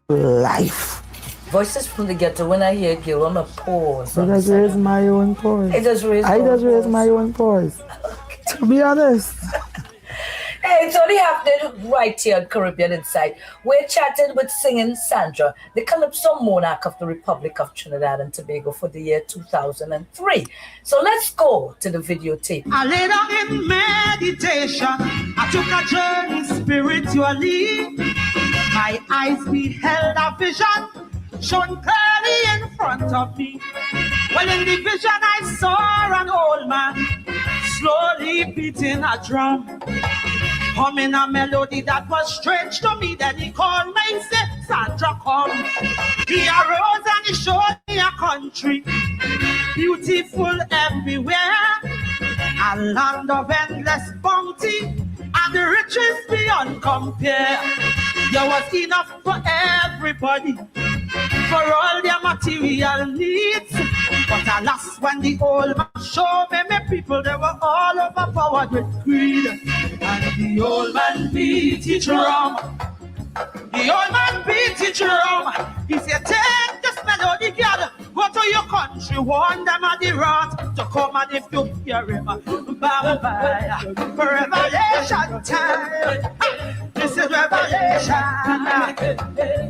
life. Voices from the Ghetto, when I hear Gil, I'm a pause. I just raise my own pause. I just raise my own pause. To be honest. Hey, it's only happening right here on Caribbean Insight. We're chatting with singing Sandra, the Calypso monarch of the Republic of Trinidad and Tobago for the year 2003. So let's go to the videotape. I lay down in meditation. I took a journey spiritually. My eyes beheld a vision shone clearly in front of me. Well, in the vision I saw an old man slowly beating a drum, humming a melody that was strange to me. Then he called me and said, Sandra, come. He arose and he showed me a country, beautiful everywhere, a land of endless bounty, and the riches beyond compare. There was enough for everybody, for all their material needs. But alas, when the old man showed me, my people, they were all overpowered with greed. And the old man beat his drum. The old man beat his drum. He said, take this melody, girl, go to your country, warn them of the wrath to come, and if you hear him, bye-bye, revelation time. This is revelation.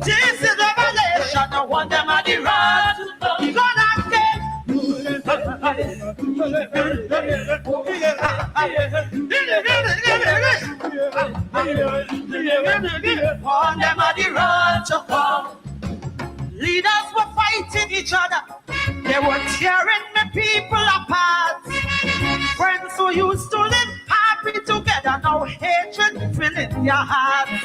This is revelation. I want them of the wrath. You're gonna get on them of the road to come. Leaders were fighting each other. They were tearing the people apart. Friends who used to live happy together, now hatred filling their hearts.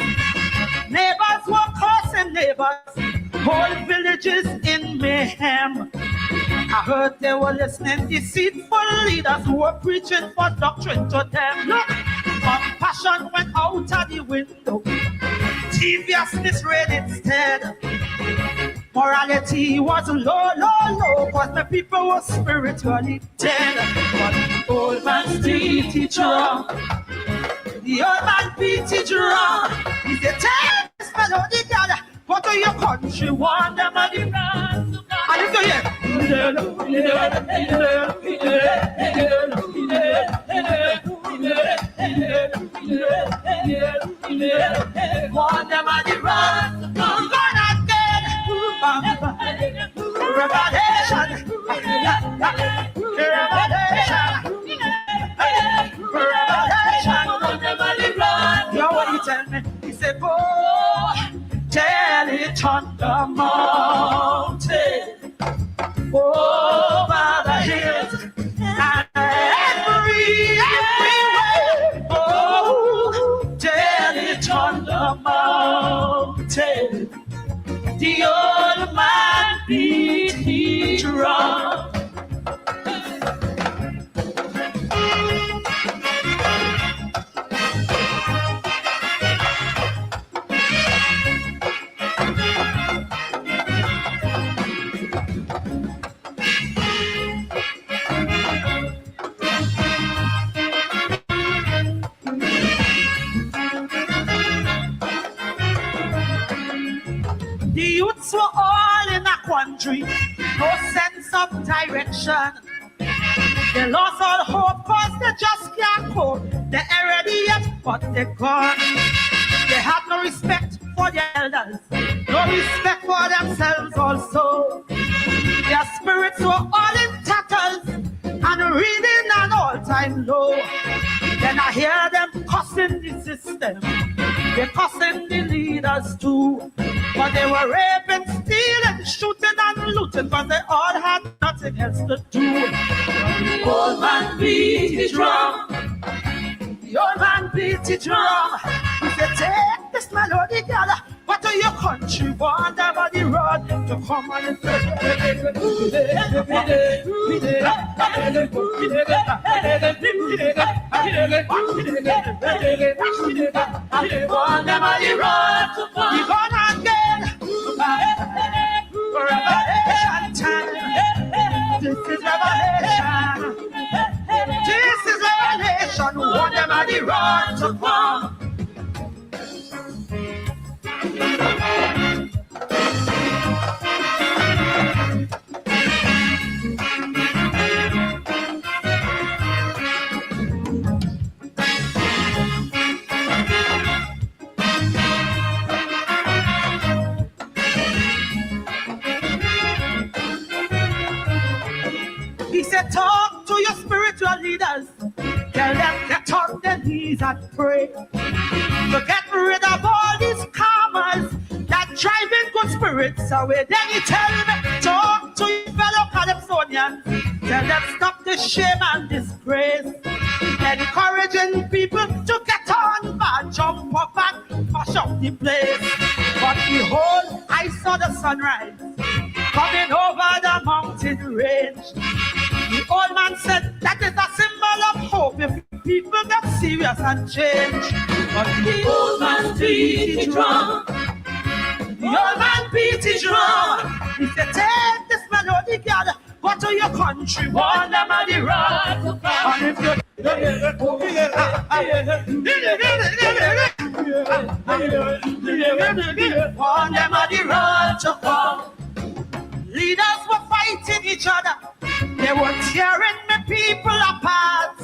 Neighbors were cursing neighbors, whole villages in mayhem. I heard they were listening deceitful leaders who were preaching for doctrine to them. Look, compassion went out of the window. Deviousness reigned instead. Morality was low, cause the people were spiritually dead. But the old man beat his drum. The old man beat his drum. He said, take this melody, girl, go to your country, warn them of the wrath. And if you hear, warn them of the wrath. You're gonna get revelation. You know what he tell me? He said, go tell it on the mountain, over the hills, and everywhere. Oh, tell it on the mountain. The old man beat his drum. The youths were all in a quandary, no sense of direction. They lost all hope cause they just can't cope. They're already yet, but they're gone. They had no respect for their elders, no respect for themselves also. Their spirits were all in tatters and reading an all-time low. Then I hear them cussing the system, they're cussing the leaders too. But they were raping, stealing, shooting and looting, but they all had nothing else to do. The old man beat his drum. The old man beat his drum. He said, take this melody, girl, go to your country, warn them of the road to come on and warn them of the road to come. You're gonna get revelation time. This is revelation. This is revelation. Warn them of the road to come. talk to your spiritual leaders. Tell them get on their knees and pray. To get rid of all these karmas that driving good spirits away. Then you tell them, talk to your fellow Calypsonians. Tell them stop the shame and disgrace. Encouraging people to get on and jump up and mash up the place. But behold, I saw the sunrise coming over the mountain range. The old man said that is a symbol of hope if people get serious and change. But the old man beat it drum. The old man beat it drum. He said, take this melody, girl, go to your country, warn them of the road. And if you warn them of the road to come. Leaders were fighting each other. They were tearing the people apart.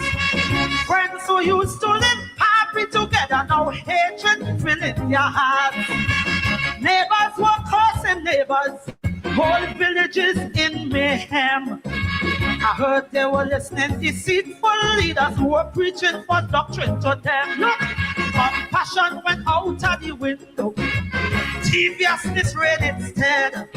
Friends who used to live happy together, now hatred filling their hearts. Neighbors were cursing neighbors. Whole villages in mayhem. I heard they were listening deceitful leaders who were preaching for doctrine to them. Look, compassion went out of the window. Deviousness reigned instead.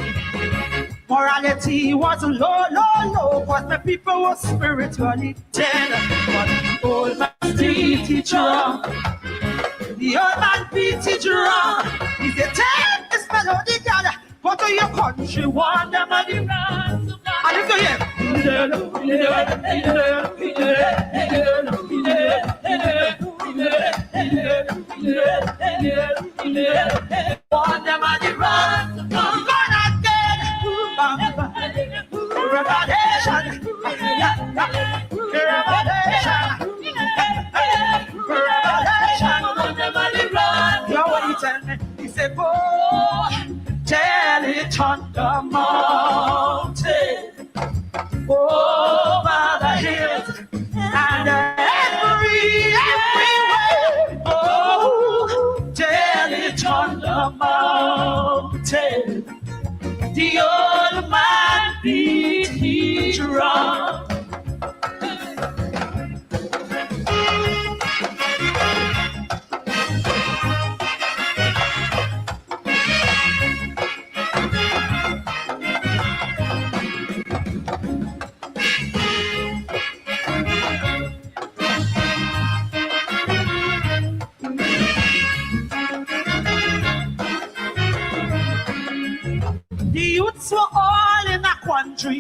Morality was low, low, low, but the people were spiritually dead. But the old man beat it drum. The old man beat it drum. He said, take this melody, girl, go to your country, warn them of the wrath. And if you hear, warn them of the wrath. Revelation, you know what he told me? He said, "Go tell it on the mountain, over the hills, and everywhere. Oh, tell it on the mountain." The old man beat his drum. The youths were all in a quandary,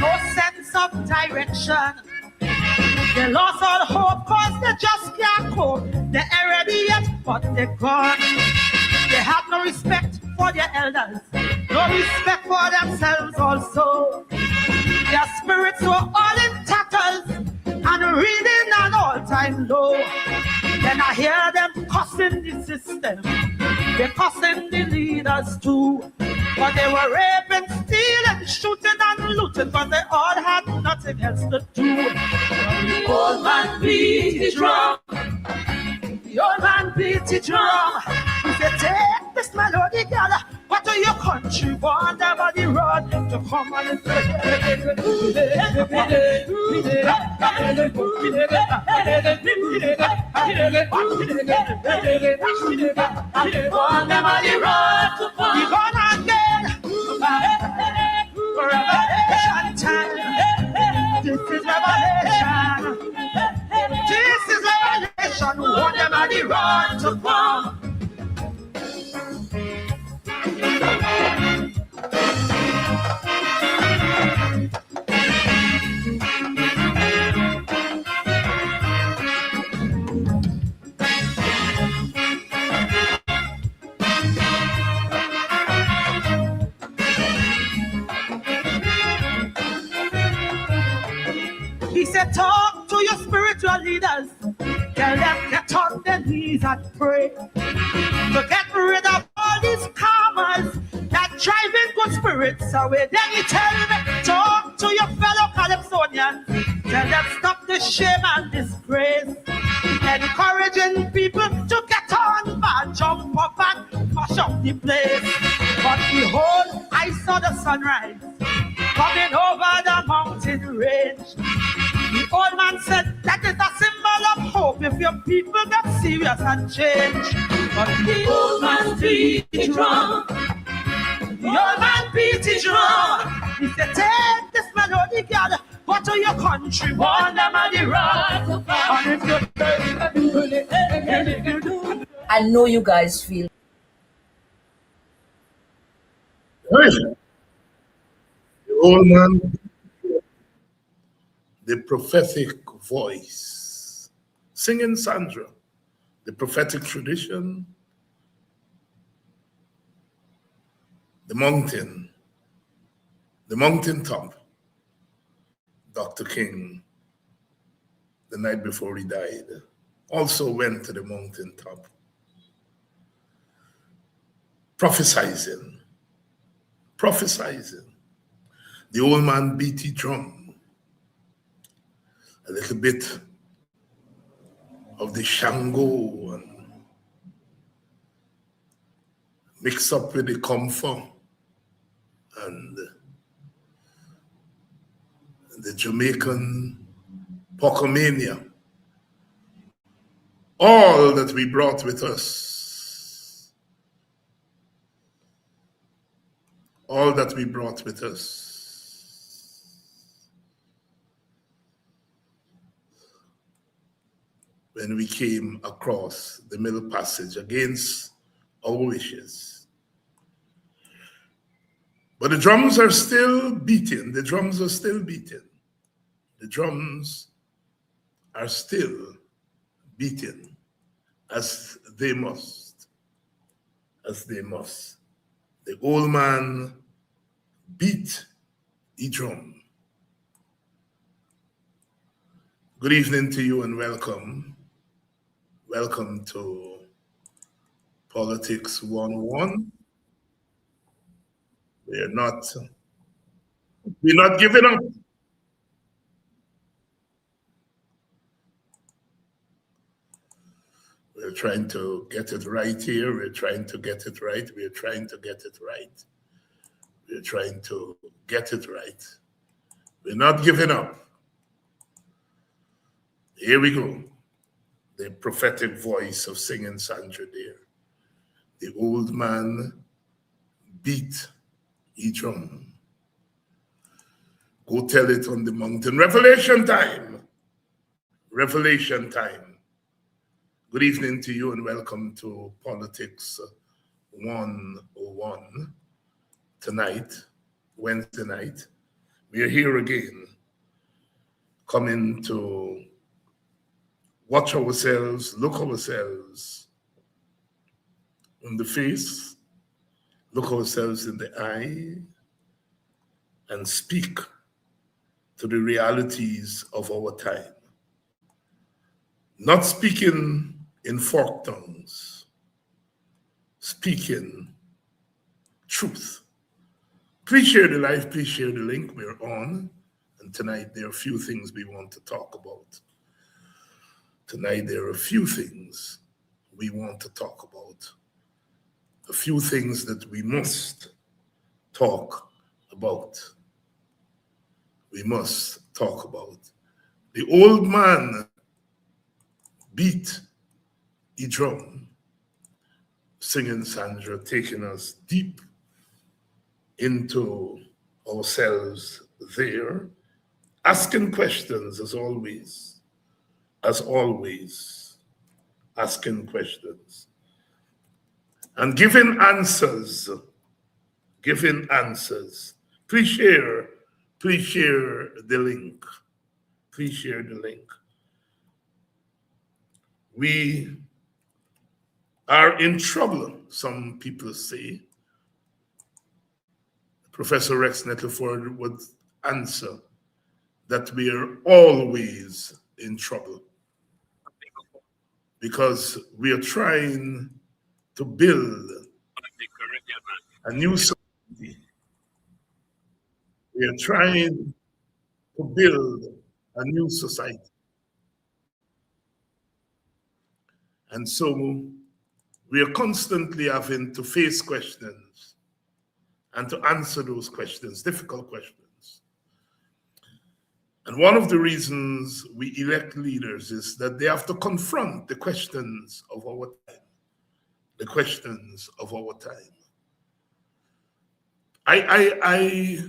no sense of direction. They lost all hope cause they just can't cope. They're already yet, but they're gone. They have no respect for their elders, no respect for themselves also. Their spirits were all in tatters and reading an all-time low. Then I hear them cussing the system, they're cussing the leaders too. But they were raping, stealing, shooting and looting, but they all had nothing else to do. The old man beat his drum. The old man beat his drum. He said, take this melody, girl, go to your country, warn them of the road to come and warn them of the road to come. You're gonna get revelation time. This is revelation. This is revelation. Warn them of the road to come. He said, talk to your spiritual leaders. Tell them get on their knees and pray. To get rid of all these karmas that driving good spirits away. Then you tell them, talk to your fellow Calypsonians. Tell them stop the shame and disgrace. Encouraging people to get on and jump up and mash up the place. But behold, I saw the sunrise coming over the mountain disarranged. The old man said that is a symbol of hope if your people get serious and change. But the old man beat the drum. The old man beat the drum. He said, take this melody, God, go to your country, warn them of the wrath. And if you do, I know you guys feel. The old man, the prophetic voice, singing Sandra, the prophetic tradition, the mountain top. Dr. King, the night before he died, also went to the mountain top, prophesizing. The old man beat the drum. A little bit of the Shango and mix up with the comfort and the Jamaican Pocomania. All that we brought with us. All that we brought with us. When we came across the Middle Passage against our wishes. But the drums are still beating. The drums are still beating. The drums are still beating as they must. As they must. The old man beat the drum. Good evening to you and welcome. Welcome to Politics 101. We're not giving up. We're trying to get it right here. We're trying to get it right. We're trying to get it right. We're trying to get it right. We're not giving up. Here we go. The prophetic voice of singing Sandra there. The old man beat the drum. Go tell it on the mountain. Revelation time. Revelation time. Good evening to you and welcome to Politics 101. Tonight, Wednesday night, we are here again, coming to watch ourselves, look ourselves in the face, look ourselves in the eye, and speak to the realities of our time. Not speaking in forked tongues, speaking truth. Please share the live, please share the link. We're on, and tonight there are a few things we want to talk about. Tonight there are a few things we want to talk about. A few things that we must talk about. We must talk about. The old man beat the drum, singing Sandra, taking us deep into ourselves there, asking questions as always, asking questions, and giving answers. Please share the link. Please share the link. We are in trouble, some people say. Professor Rex Nettleford would answer that we are always in trouble because we are trying to build a new society. We are trying to build a new society. And so we are constantly having to face questions and to answer those questions, difficult questions. And one of the reasons we elect leaders is that they have to confront the questions of our time. The questions of our time. I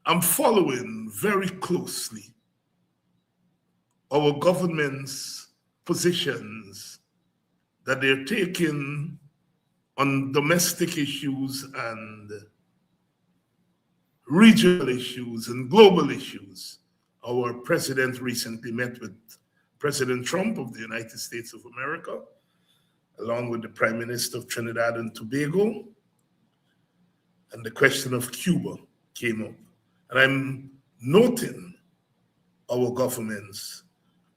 am following very closely our government's positions that they're taking on domestic issues and regional issues and global issues. Our president recently met with President Trump of the United States of America, along with the Prime Minister of Trinidad and Tobago, and the question of Cuba came up. And I'm noting our government's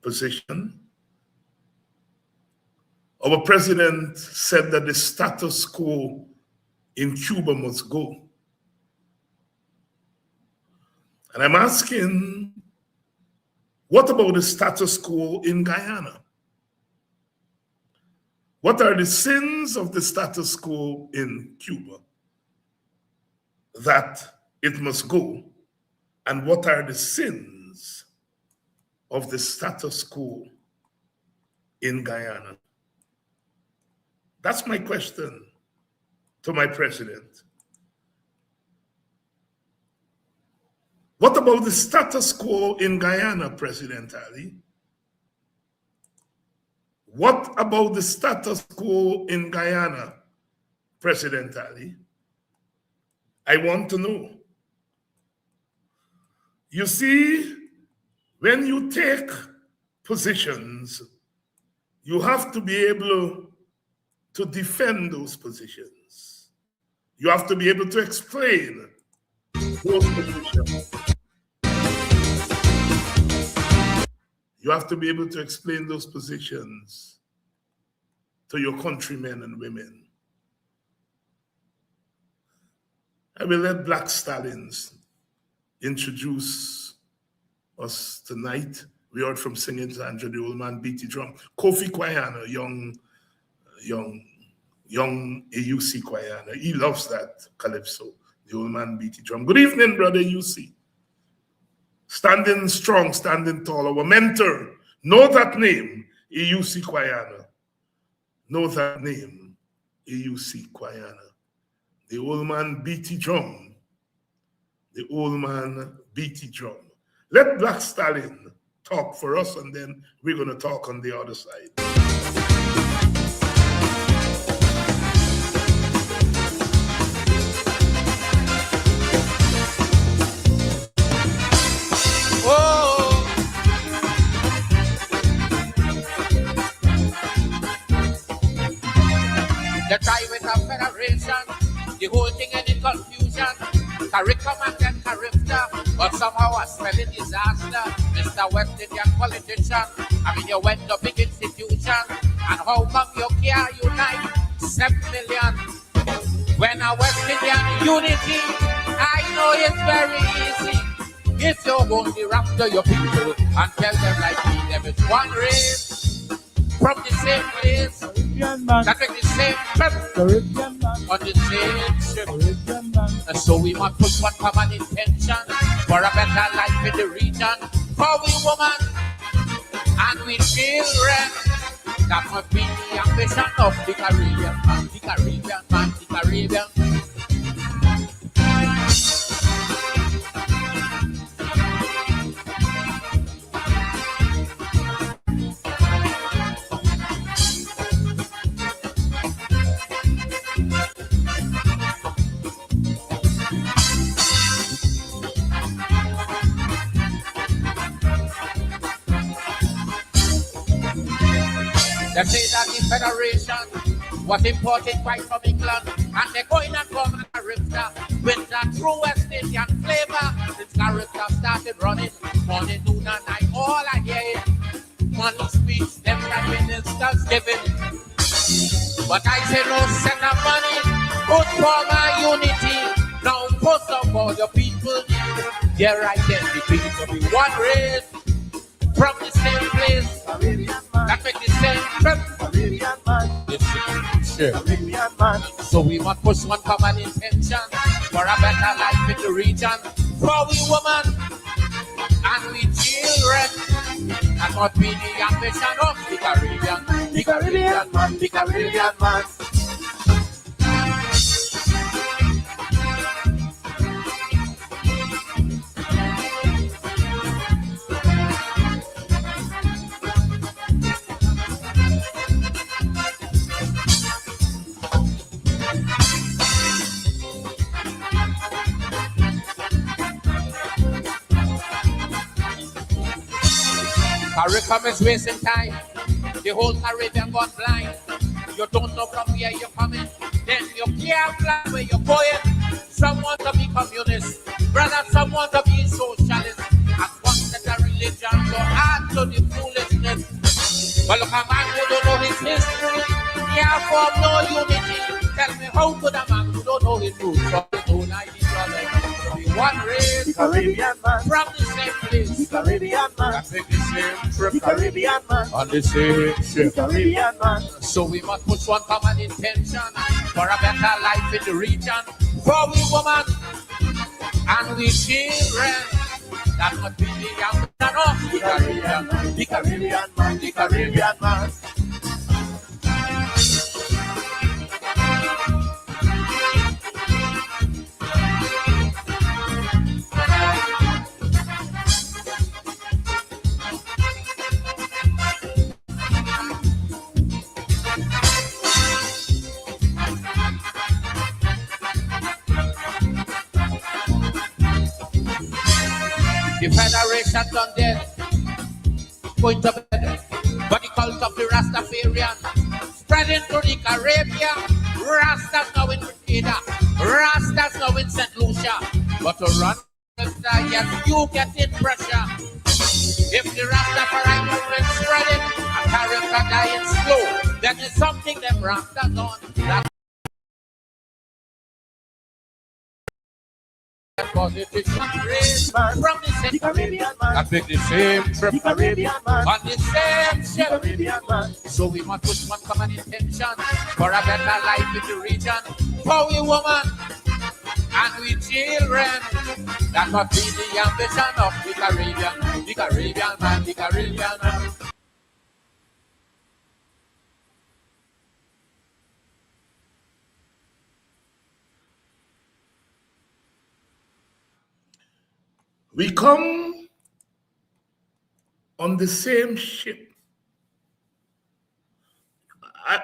position. Our president said that the status quo in Cuba must go. And I'm asking, what about the status quo in Guyana? What are the sins of the status quo in Cuba that it must go? And what are the sins of the status quo in Guyana? That's my question to my president. What about the status quo in Guyana, President Ali? What about the status quo in Guyana, President Ali? I want to know. You see, when you take positions, you have to be able to defend those positions. You have to be able to explain those positions. You have to be able to explain those positions to your countrymen and women. I will let Black Stallions introduce us tonight. We heard from Singing Sandra, the old man beat the drum. Kofi Kwayana, young AUC Kwayana. He loves that calypso, the old man beat the drum. Good evening, brother UC. Standing strong, standing tall. Our mentor, know that name, AUC Kwayana. Know that name, AUC Kwayana. The old man beat the drum. The old man beat the drum. Let Black Stallion talk for us, and then we're going to talk on the other side. The private of federation, the whole thing and in confusion. Curriculum and Carifta, but somehow a spelling disaster. Mr. West Indian politician, I mean you went to big institution, and how come you can't unite 7 million? When a West Indian unity, I know it's very easy. If you only rapture your people and tell them like me, there is one race from the same place, that make the same trip on the same ship. And so we must put one common intention for a better life in the region, for we women and we children. That must be the ambition of the Caribbean man, the Caribbean man, the Caribbean. They say that the Federation was imported quite from England, and they're going and come Carifta with the true West Indian flavor. Since Carifta started running, morning, noon, and night, all I hear is money speech, them like ministers giving. But I say no send of money, good for my unity. Now first of all, the people need their identity to be one race from the same place. That make the same trip. Sure. So we must push one common intention for a better life in the region. For we women and we children. That must be the ambition of the Caribbean. The Caribbean man, the Caribbean man. Caricom is wasting time. The whole Caribbean gone blind. You don't know from where you're coming. Then you can't fly where you're going. Some want to be communist. Brother, some want to be socialist. And one set a religion to add to the foolishness. But look, a man who don't know his history. Can't form no unity. Tell me how could a man who don't know his roots from his own ideology? One race, The Caribbean man, from the same place. the Caribbean man, I take the same trip. the Caribbean man, On the same the ship. Caribbean man. So we must put one common intention for a better life in the region. For we women and we children. That must be the ambition of the Caribbean. The Caribbean man, the Caribbean man. The Federation done dead, going to bed. But the cult of the Rastafarian spreading through the Caribbean. Rastas now in Grenada, Rastas now in St. Lucia. But to run yes, you get in pressure. If the Rastafari movement spreading and Caribbean dying slow, then there's something them Rastas on. That politician race from the The same Caribbean man, I pick the same trip the Caribbean man, on the same the ship. Caribbean man. So we must put one common intention for a better life in the region. For we women and we children. That must be the ambition of the Caribbean. The Caribbean man, the Caribbean man. We come on the same ship.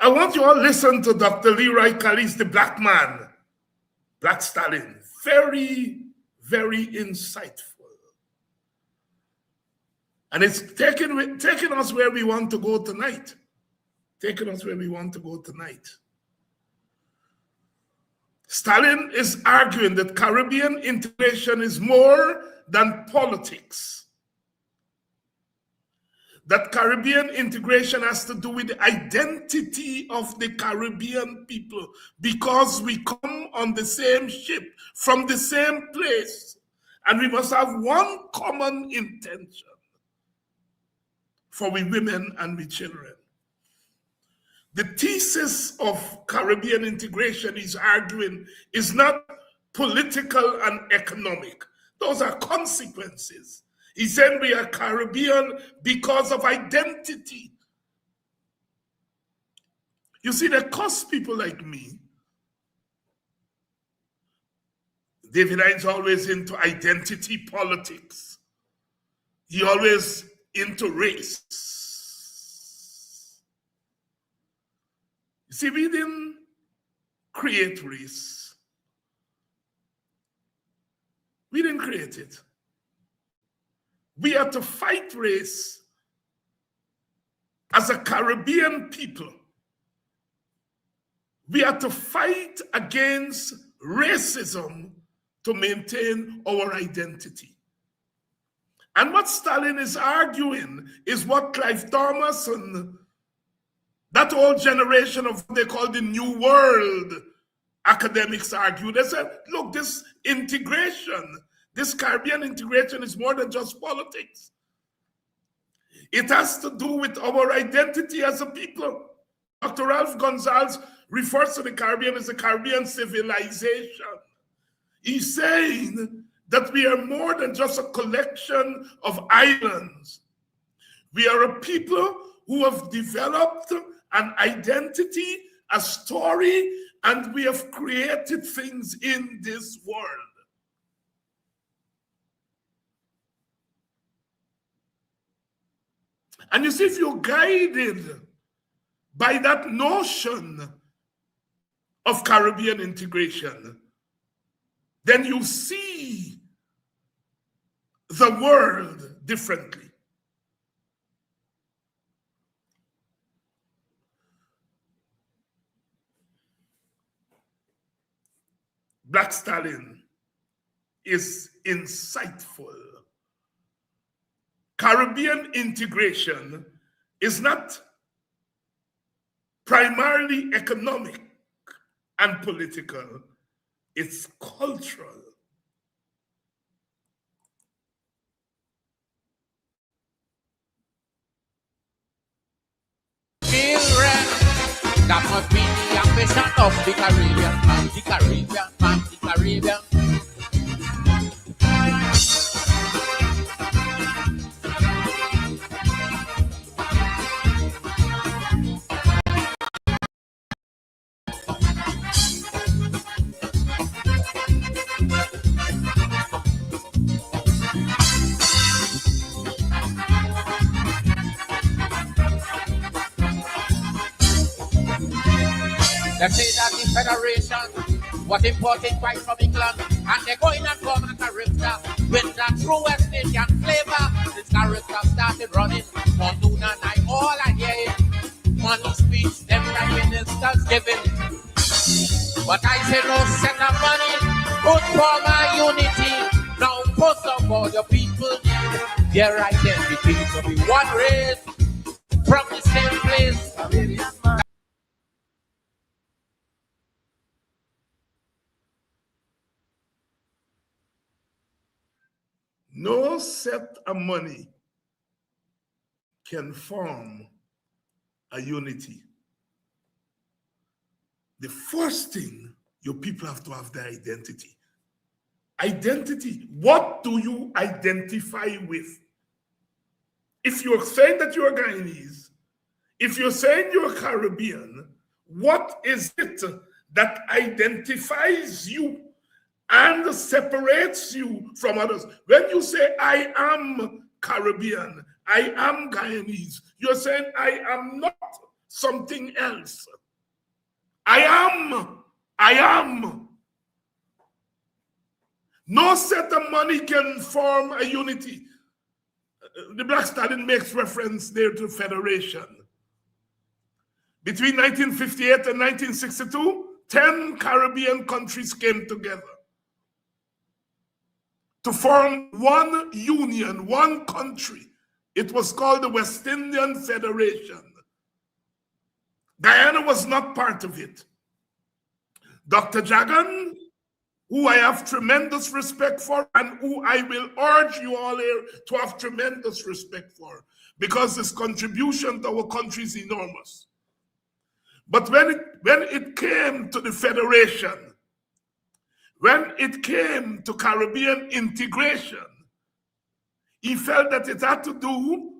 I want you all to listen to Dr. Leroy Callies, the black man, Black Stalin. Very, very insightful. And it's taking us where we want to go tonight. Taking us where we want to go tonight. Stalin is arguing that Caribbean integration is more than politics. That Caribbean integration has to do with the identity of the Caribbean people because we come on the same ship from the same place and we must have one common intention for we women and we children. The thesis of Caribbean integration he's arguing is not political and economic. Those are consequences. He said we are Caribbean because of identity. You see, that cost people like me. David Hines always into identity politics. He always into race. You see, we didn't create race. We didn't create it. We are to fight race as a Caribbean people. We are to fight against racism to maintain our identity. And what Stalin is arguing is what Clive Thomas and that whole generation of what they call the New World academics argue. They said, look, this integration, this Caribbean integration is more than just politics. It has to do with our identity as a people. Dr. Ralph Gonzalez refers to the Caribbean as a Caribbean civilization. He's saying that we are more than just a collection of islands. We are a people who have developed an identity, a story, and we have created things in this world. And you see, if you're guided by that notion of Caribbean integration, then you see the world differently. Black Stallion is insightful. Caribbean integration is not primarily economic and political, it's cultural. Children, that must be the ambition of the Caribbean, man, the Caribbean, man, the Caribbean. They say that the Federation was imported quite from England, and they're going and forming a character with that true West Indian flavor. This character started running for noon and night. All I hear is money speech, them like ministers giving. But I say no set of money, good for my unity. Now first of all, your people need their identity to be one race from the same place. No set of money can form a unity. The first thing, your people have to have their identity. Identity, what do you identify with? If you're saying that you're Guyanese, if you're saying you're Caribbean, what is it that identifies you and separates you from others? When you say, I am Caribbean, I am Guyanese, you're saying, I am not something else. I am. No set of money can form a unity. The Black Stallion makes reference there to federation. Between 1958 and 1962, 10 Caribbean countries came together to form one union, one country. It was called the West Indian Federation. Guyana was not part of it. Dr. Jagan, who I have tremendous respect for and who I will urge you all here to have tremendous respect for, because his contribution to our country is enormous. But when it came to the federation, when it came to Caribbean integration, he felt that it had to do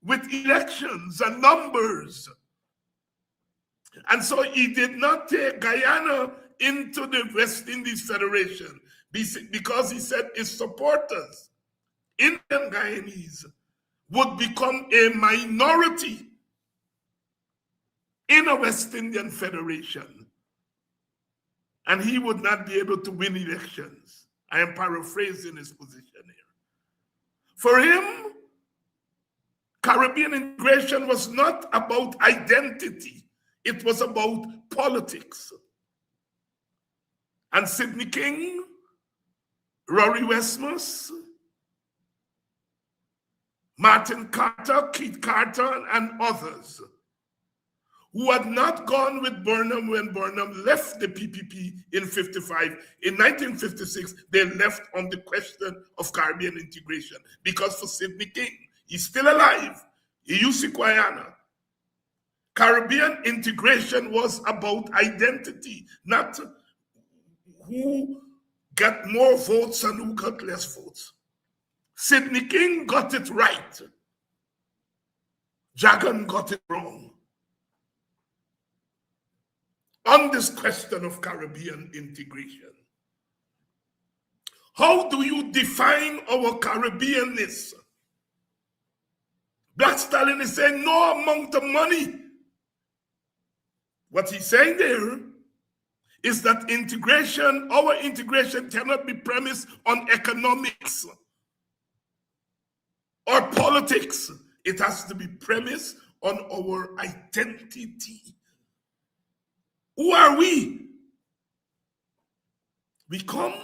with elections and numbers. And so he did not take Guyana into the West Indies Federation because he said his supporters, Indian Guyanese, would become a minority in a West Indian Federation. And he would not be able to win elections. I am paraphrasing his position here. For him, Caribbean integration was not about identity. It was about politics. And Sidney King, Rory Westmus, Martin Carter, Keith Carter, and others who had not gone with Burnham when Burnham left the PPP in 55. In 1956, they left on the question of Caribbean integration because for Sidney King, he's still alive, he used Guyana. Caribbean integration was about identity, not who got more votes and who got less votes. Sidney King got it right. Jagan got it wrong. On this question of Caribbean integration, how do you define our Caribbeanness? Black Stalin is saying no amount of money. What he's saying there is that integration, our integration cannot be premised on economics or politics. It has to be premised on our identity. Who are we? We come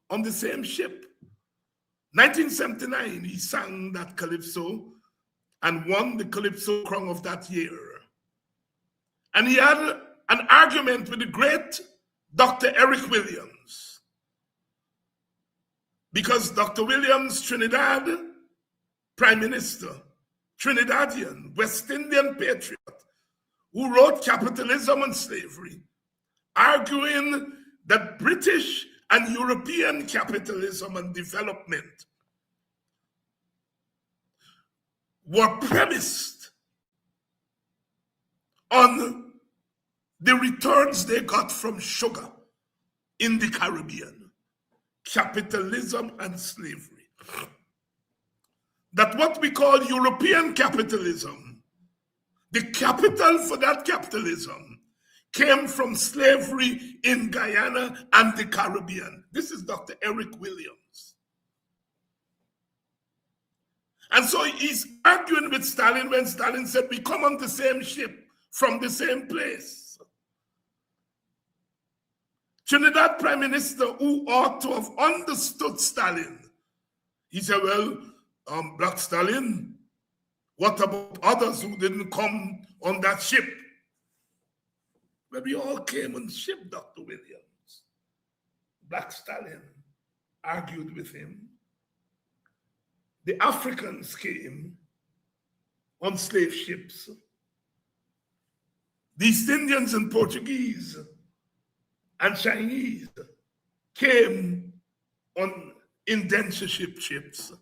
on the same ship. 1979, he sang that Calypso and won the Calypso Crown of that year. And he had an argument with the great Dr. Eric Williams. Because Dr. Williams, Trinidad Prime Minister, Trinidadian, West Indian patriot, who wrote Capitalism and Slavery, arguing that British and European capitalism and development were premised on the returns they got from sugar in the Caribbean, capitalism and slavery. That what we call European capitalism, the capital for that capitalism came from slavery in Guyana and the Caribbean. This is Dr. Eric Williams. And so he's arguing with Stalin when Stalin said, we come on the same ship from the same place. Trinidad Prime Minister, who ought to have understood Stalin, he said, well, Black Stalin, what about others who didn't come on that ship? But we all came on the ship, Dr. Williams. Black Stalin argued with him. The Africans came on slave ships. The East Indians and Portuguese and Chinese came on indentureship ships.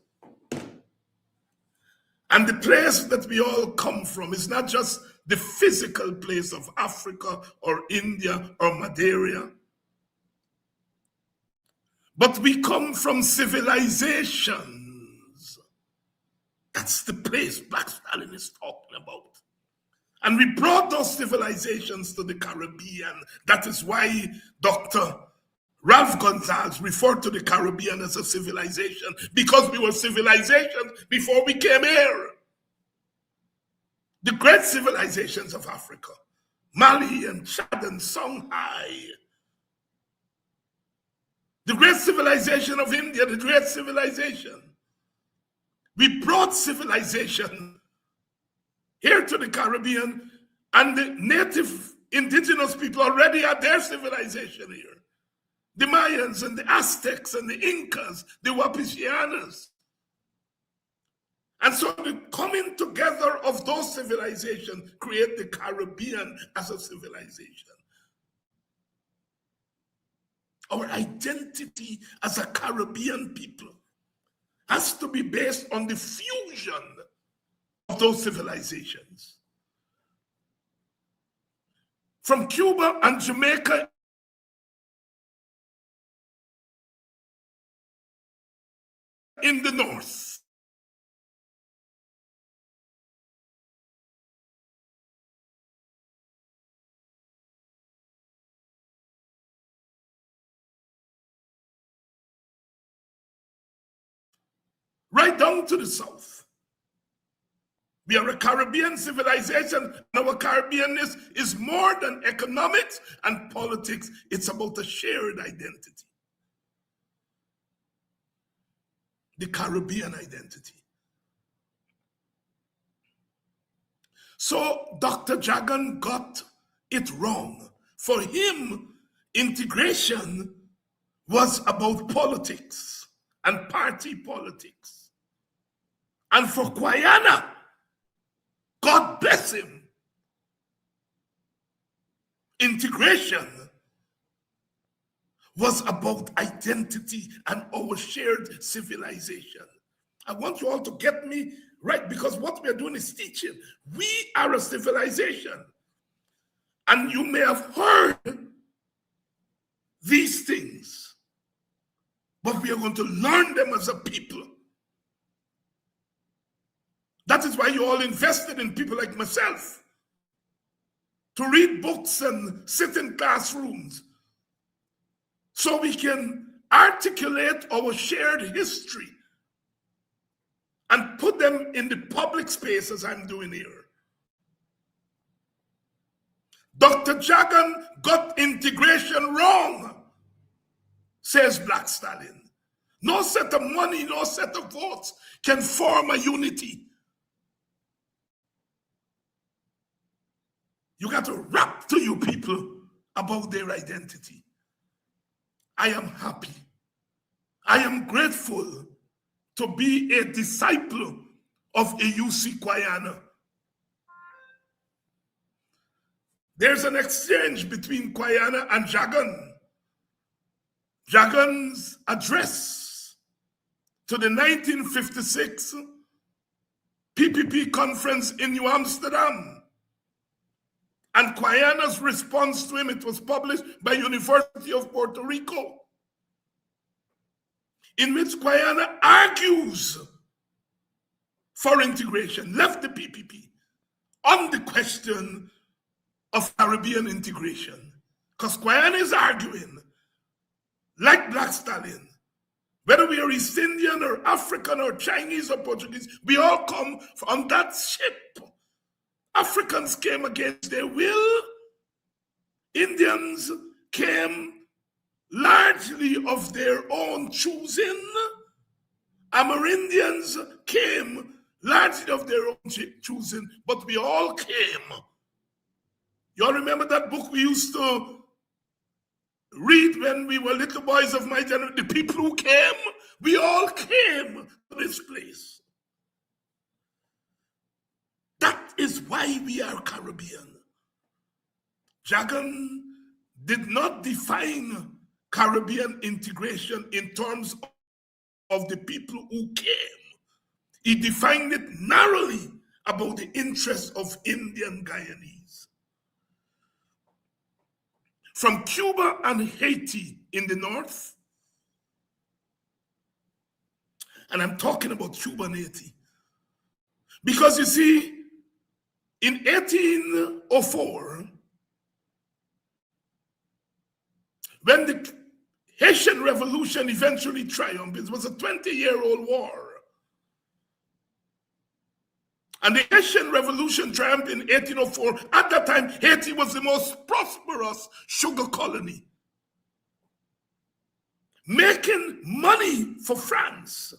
And the place that we all come from is not just the physical place of Africa or India or Madeira, but we come from civilizations. That's the place Black Stalin is talking about. And we brought those civilizations to the Caribbean. That is why Dr. Ralph Gonsalves referred to the Caribbean as a civilization, because we were civilizations before we came here. The great civilizations of Africa, Mali and Chad and Songhai, the great civilization of India, the great civilization. We brought civilization here to the Caribbean, and the native indigenous people already had their civilization here. The Mayans and the Aztecs and the Incas, the Wapisianas. And so the coming together of those civilizations create the Caribbean as a civilization. Our identity as a Caribbean people has to be based on the fusion of those civilizations. From Cuba and Jamaica in the north, right down to the south. We are a Caribbean civilization, and our Caribbeanness is more than economics and politics. It's about a shared identity. The Caribbean identity. So Dr. Jagan got it wrong. For him, integration was about politics and party politics. And for Guyana, God bless him, integration was about identity and our shared civilization. I want you all to get me right, because what we are doing is teaching. We are a civilization. And you may have heard these things, but we are going to learn them as a people. That is why you all invested in people like myself to read books and sit in classrooms so we can articulate our shared history and put them in the public space as I'm doing here. Dr. Jagan got integration wrong, says Black Stallion. No set of money, no set of votes can form a unity. You got to rap to you people about their identity. I am happy. I am grateful to be a disciple of AUC Kwayana. There's an exchange between Kwayana and Jagan. Jagan's address to the 1956 PPP conference in New Amsterdam. And Kwayana's response to him, it was published by University of Puerto Rico, in which Kwayana argues for integration, left the PPP on the question of Caribbean integration. Because Kwayana is arguing, like Black Stallion, whether we are East Indian or African or Chinese or Portuguese, we all come on that ship. Africans came against their will. Indians came largely of their own choosing. Amerindians came largely of their own choosing, but we all came. You all remember that book we used to read when we were little boys of my generation? The people who came, we all came to this place. That is why we are Caribbean. Jagan did not define Caribbean integration in terms of the people who came. He defined it narrowly about the interests of Indian Guyanese. From Cuba and Haiti in the north, and I'm talking about Cuba and Haiti, because you see, in 1804, when the Haitian Revolution eventually triumphed, it was a 20-year-old war. And the Haitian Revolution triumphed in 1804. At that time, Haiti was the most prosperous sugar colony, making money for France.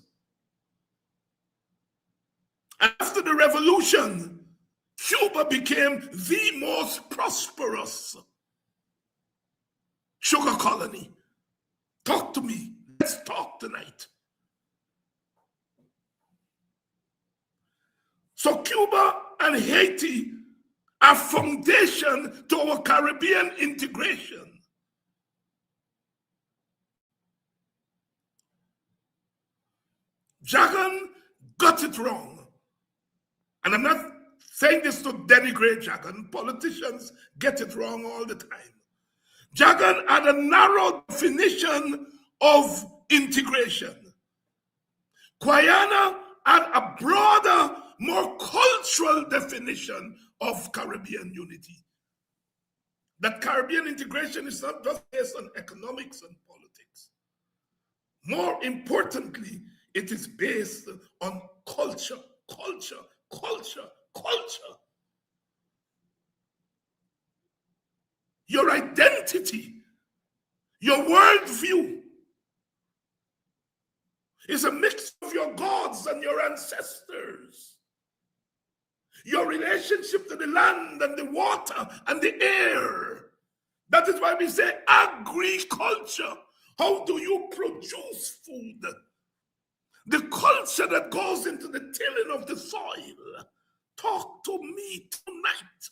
And after the revolution, Cuba became the most prosperous sugar colony. Talk to me. Let's talk tonight. So Cuba and Haiti are foundation to our Caribbean integration. Jagan got it wrong. And I'm not saying this to denigrate Jagan. Politicians get it wrong all the time. Jagan had a narrow definition of integration. Kwayana had a broader, more cultural definition of Caribbean unity. That Caribbean integration is not just based on economics and politics. More importantly, it is based on culture. Your identity, your worldview is a mix of your gods and your ancestors. Your relationship to the land and the water and the air. That is why we say agriculture. How do you produce food? The culture that goes into the tilling of the soil. Talk to me tonight.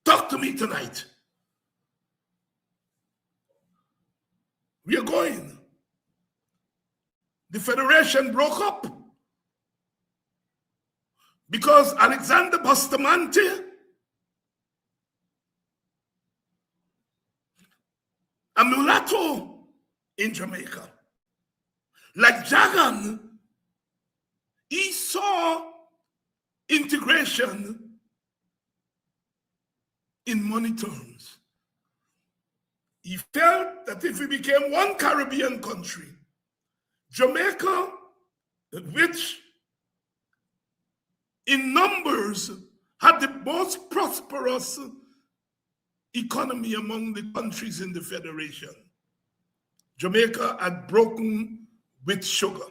Talk to me tonight. We are going. The federation broke up because Alexander Bustamante a mulatto in Jamaica. Like Jagan, he saw integration in money terms. He felt that if we became one Caribbean country, Jamaica, which in numbers had the most prosperous economy among the countries in the Federation, Jamaica had broken with sugar.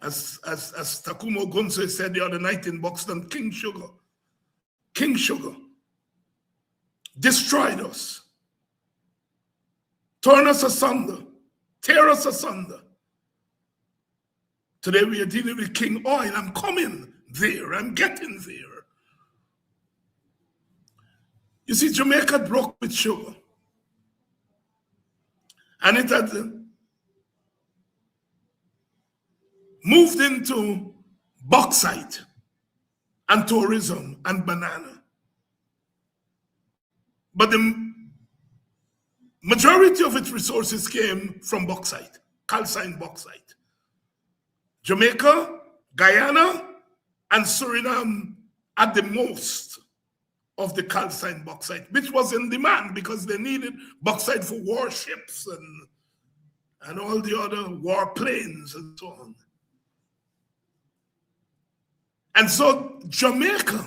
As Takumo Gunse said the other night in Buxton, King Sugar destroyed us, torn us asunder, tear us asunder. Today we are dealing with King Oil. I'm coming there, I'm getting there. You see, Jamaica broke with sugar. And it had moved into bauxite and tourism and banana. But the majority of its resources came from bauxite, calcined bauxite. Jamaica, Guyana, and Suriname had the most of the calcined bauxite, which was in demand because they needed bauxite for warships and all the other warplanes and so on. And so Jamaica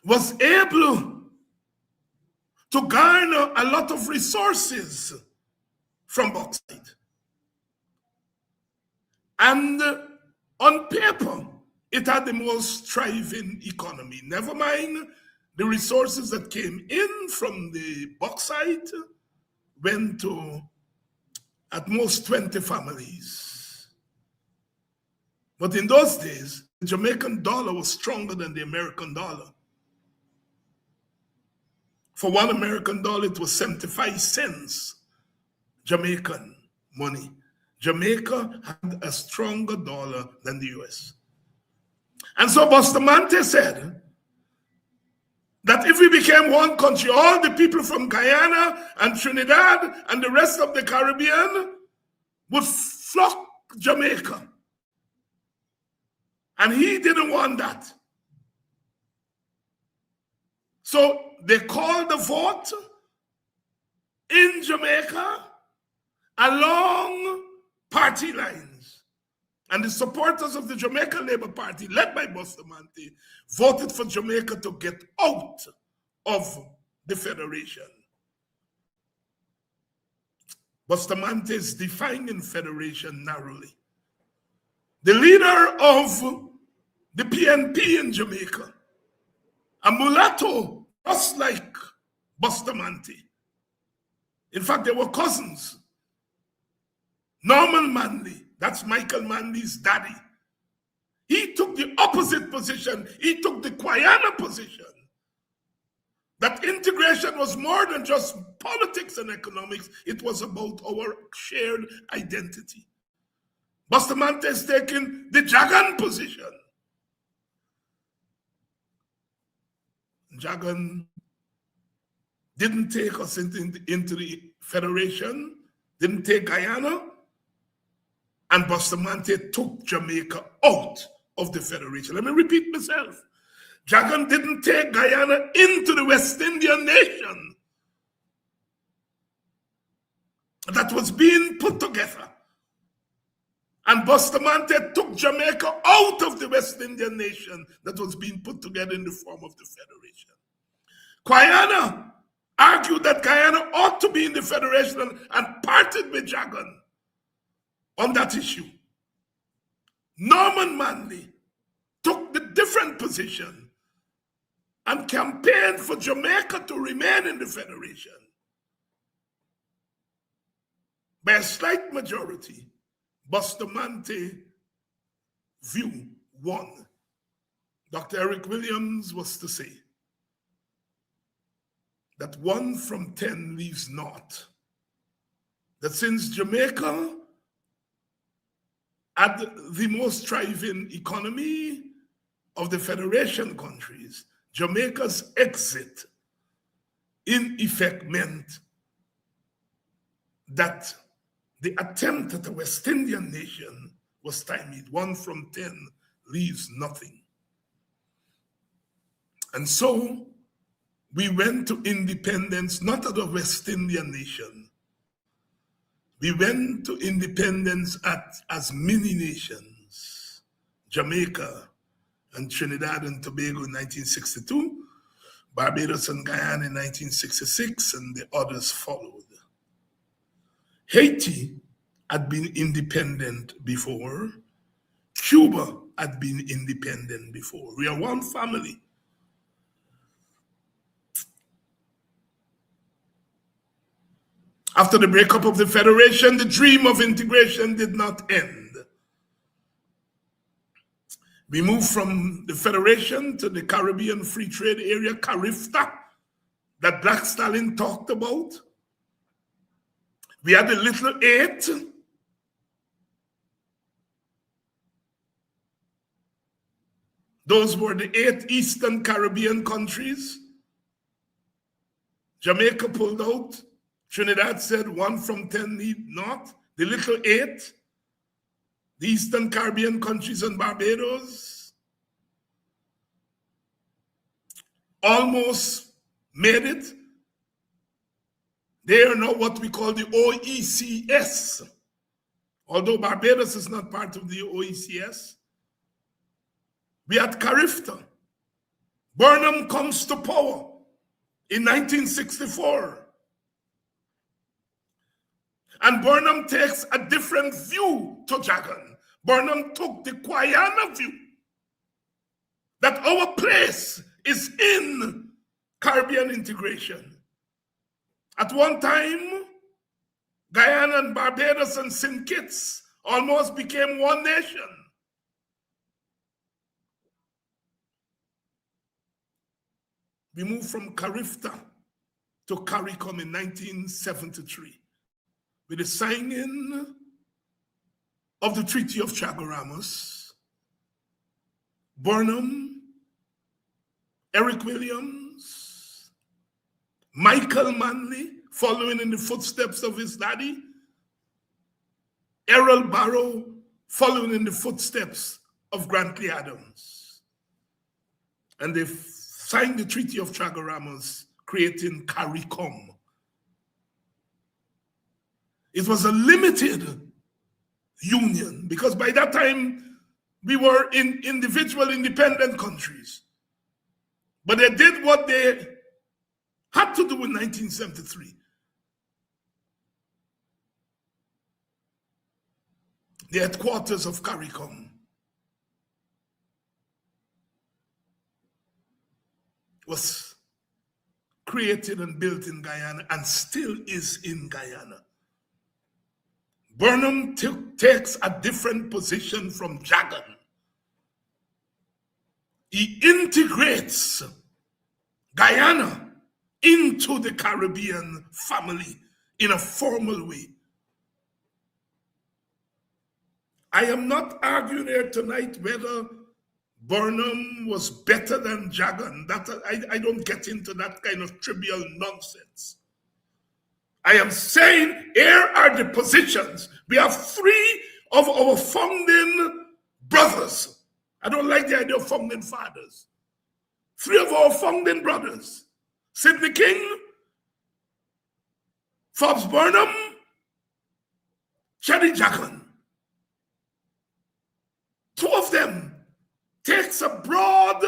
was able to garner a lot of resources from bauxite. And on paper, it had the most thriving economy. Never mind the resources that came in from the bauxite went to at most 20 families. But in those days, the Jamaican dollar was stronger than the American dollar. For $1 American, it was 75 cents Jamaican money. Jamaica had a stronger dollar than the US. And so Bustamante said that if we became one country, all the people from Guyana and Trinidad and the rest of the Caribbean would flock Jamaica. And he didn't want that. So they called the vote in Jamaica along party lines. And the supporters of the Jamaica Labour Party, led by Bustamante, voted for Jamaica to get out of the Federation. Bustamante is defining Federation narrowly. The leader of the PNP in Jamaica, a mulatto just like Bustamante. In fact, they were cousins. Norman Manley, that's Michael Manley's daddy. He took the opposite position. He took the Guyana position. That integration was more than just politics and economics. It was about our shared identity. Bustamante is taking the Jagan position. Jagan didn't take us into the Federation, didn't take Guyana, and Bustamante took Jamaica out of the Federation. Let me repeat myself. Jagan didn't take Guyana into the West Indian nation that was being put together. And Bustamante took Jamaica out of the West Indian nation that was being put together in the form of the Federation. Guyana argued that Guyana ought to be in the Federation and parted with Jagan on that issue. Norman Manley took the different position and campaigned for Jamaica to remain in the Federation. By a slight majority, Bustamante view won. Dr. Eric Williams was to say that 1 from 10 leaves naught. That since Jamaica had the most thriving economy of the Federation countries, Jamaica's exit in effect meant that the attempt at a West Indian nation was stymied. 1 from 10 leaves nothing. And so we went to independence, not as a West Indian nation. We went to independence as mini nations, Jamaica and Trinidad and Tobago in 1962, Barbados and Guyana in 1966, and the others followed. Haiti had been independent before. Cuba had been independent before. We are one family. After the breakup of the Federation, the dream of integration did not end. We moved from the Federation to the Caribbean Free Trade Area, CARIFTA, that Black Stalin talked about. We had the Little Eight. Those were the 8 Eastern Caribbean countries. Jamaica pulled out. Trinidad said 1 from 10 need not. The Little Eight, the Eastern Caribbean countries and Barbados, almost made it. They are now what we call the OECS. Although Barbados is not part of the OECS, we had CARIFTA. Burnham comes to power in 1964. And Burnham takes a different view to Jagan. Burnham took the Guyana view that our place is in Caribbean integration. At one time, Guyana and Barbados and St. Kitts almost became one nation. We moved from CARIFTA to CARICOM in 1973 with the signing of the Treaty of Chaguaramas. Burnham, Eric Williams, Michael Manley, following in the footsteps of his daddy, Errol Barrow, following in the footsteps of Grantley Adams. And they signed the Treaty of Chaguaramas, creating CARICOM. It was a limited union because by that time we were in individual independent countries. But they did what they had to do in 1973. The headquarters of CARICOM was created and built in Guyana and still is in Guyana. Burnham takes a different position from Jagan. He integrates Guyana into the Caribbean family in a formal way. I am not arguing here tonight whether Burnham was better than Jagan. I don't get into that kind of trivial nonsense. I am saying here are the positions. We have 3 of our founding brothers. I don't like the idea of founding fathers. 3 of our founding brothers. Sidney King, Forbes Burnham, Cheddi Jagan. 2 of them takes a broad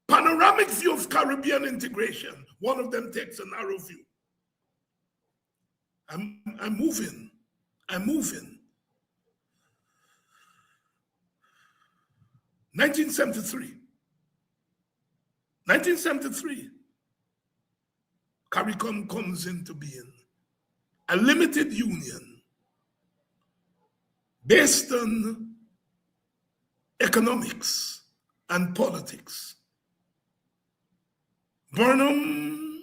panoramic view of Caribbean integration. 1 of them takes a narrow view. I'm moving. 1973. CARICOM comes into being. A limited union based on economics and politics. Burnham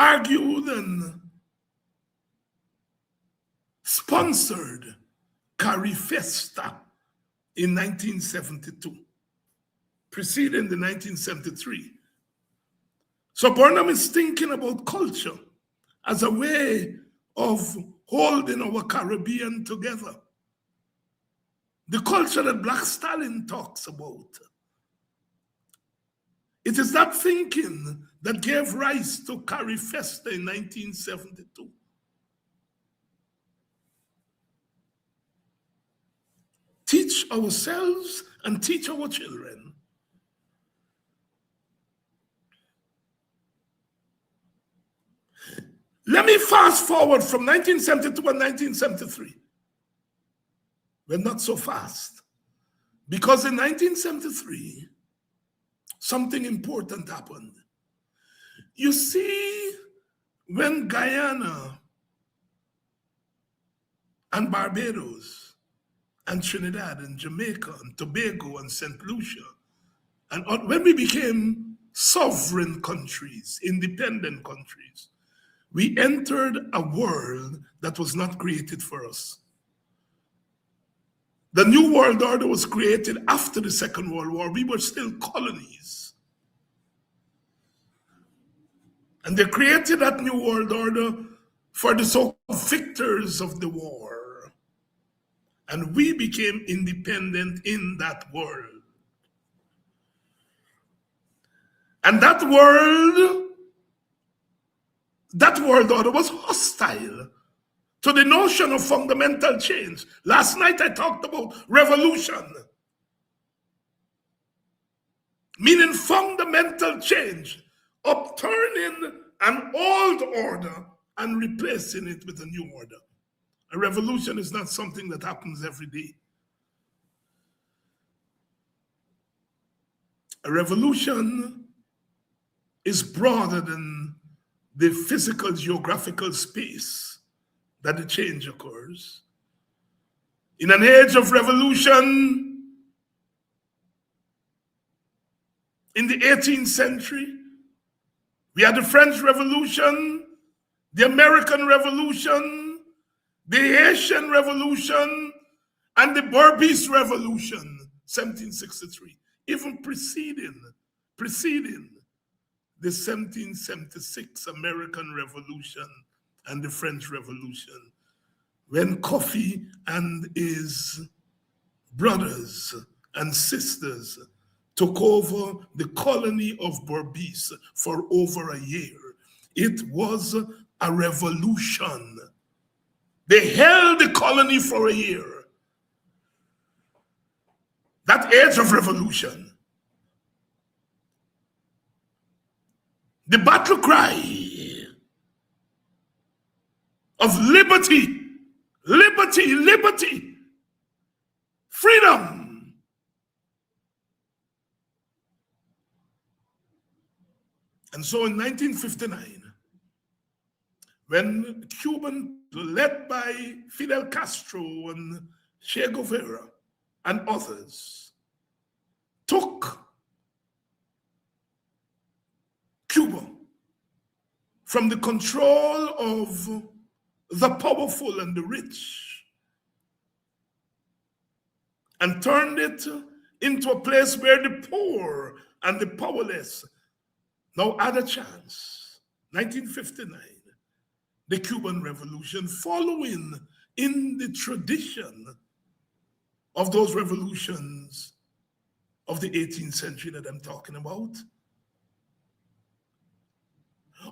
argued and sponsored Carifesta in 1972, preceding the 1973. So Burnham is thinking about culture as a way of holding our Caribbean together. The culture that Black Stalin talks about. It is that thinking that gave rise to Carifesta in 1972. Teach ourselves and teach our children. Let me fast forward from 1972 and 1973. We're not so fast. Because in 1973, something important happened. You see, when Guyana and Barbados and Trinidad and Jamaica and Tobago and St. Lucia, and when we became sovereign countries, independent countries, we entered a world that was not created for us. The New World Order was created after the Second World War. We were still colonies. And they created that New World Order for the so-called victors of the war. And we became independent in that world. And that world order was hostile to the notion of fundamental change. Last night I talked about revolution, meaning fundamental change, upturning an old order and replacing it with a new order. A revolution is not something that happens every day. A revolution is broader than the physical geographical space that the change occurs. In an age of revolution, in the 18th century, we had the French Revolution, the American Revolution, the Haitian Revolution, and the Berbice Revolution, 1763, even preceding the 1776 American Revolution and the French Revolution, when Kofi and his brothers and sisters took over the colony of Berbice for over a year. It was a revolution. They held the colony for a year. That age of revolution. The battle cry of liberty, liberty, liberty, freedom. And so in 1959, when Cuban, led by Fidel Castro and Che Guevara and others, took Cuba from the control of the powerful and the rich and turned it into a place where the poor and the powerless now had a chance. 1959, the Cuban Revolution, following in the tradition of those revolutions of the 18th century that I'm talking about.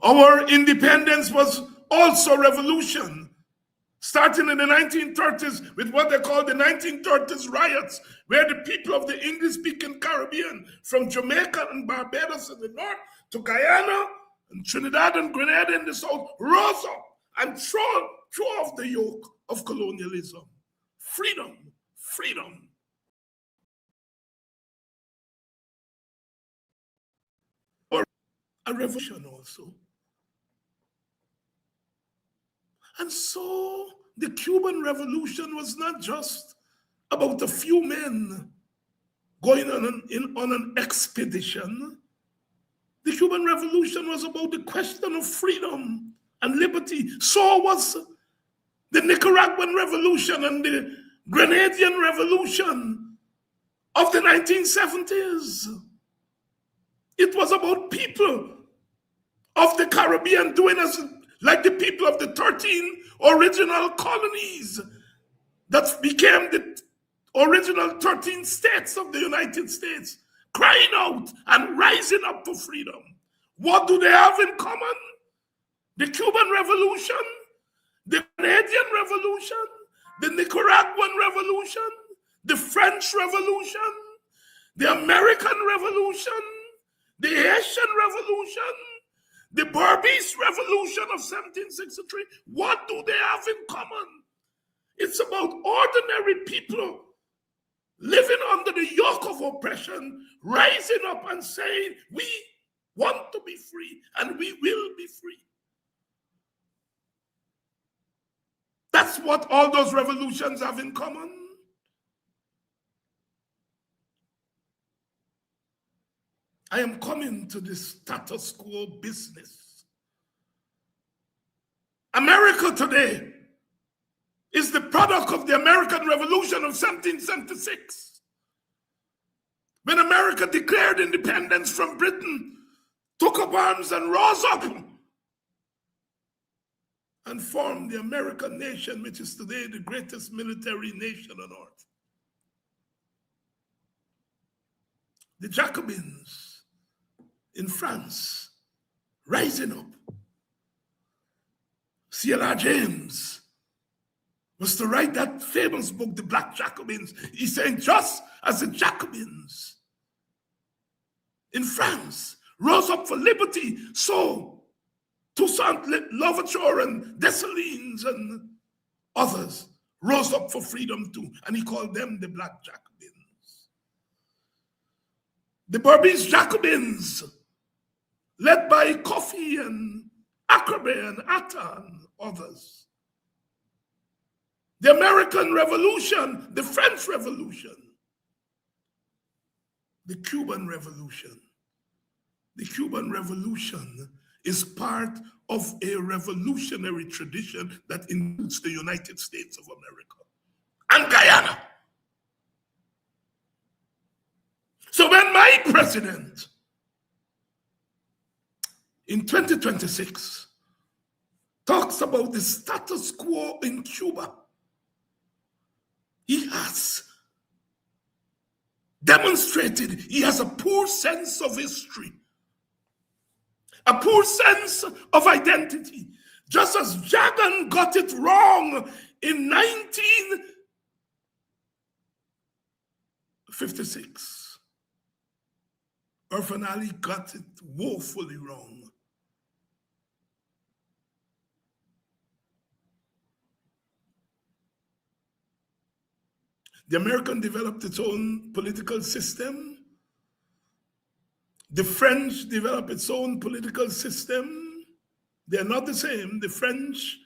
Our independence was also revolution, starting in the 1930s with what they call the 1930s riots, where the people of the English-speaking Caribbean, from Jamaica and Barbados in the north to Guyana and Trinidad and Grenada in the south, rose up and threw off the yoke of colonialism. Freedom, freedom. Or a revolution also. And so the Cuban Revolution was not just about a few men going on an expedition. The Cuban Revolution was about the question of freedom and liberty. So was the Nicaraguan Revolution and the Grenadian Revolution of the 1970s. It was about people of the Caribbean doing as like the people of the 13 original colonies that became the original 13 states of the United States, crying out and rising up for freedom. What do they have in common? The Cuban Revolution, the Canadian Revolution, the Nicaraguan Revolution, the French Revolution, the American Revolution, the Haitian Revolution, the Bourbonnais Revolution of 1763. What do they have in common? It's about ordinary people living under the yoke of oppression, rising up and saying, we want to be free and we will be free. That's what all those revolutions have in common. I am coming to the status quo business. America today is the product of the American Revolution of 1776. When America declared independence from Britain, took up arms and rose up and formed the American nation, which is today the greatest military nation on earth. The Jacobins in France, rising up. C.L.R. James was to write that famous book, The Black Jacobins. He's saying, just as the Jacobins in France rose up for liberty, so Toussaint Louverture and Dessalines and others rose up for freedom too, and he called them the Black Jacobins. The Bourbonnais Jacobins, led by Coffee and Akrabe and Atta and others. The American Revolution, the French Revolution, the Cuban Revolution. The Cuban Revolution is part of a revolutionary tradition that includes the United States of America and Guyana. So when my president in 2026 talks about the status quo in Cuba, he has demonstrated he has a poor sense of history, a poor sense of identity. Just as Jagan got it wrong in 1956, Irfaan Ali got it woefully wrong. The American developed its own political system. The French developed its own political system. They're not the same. The French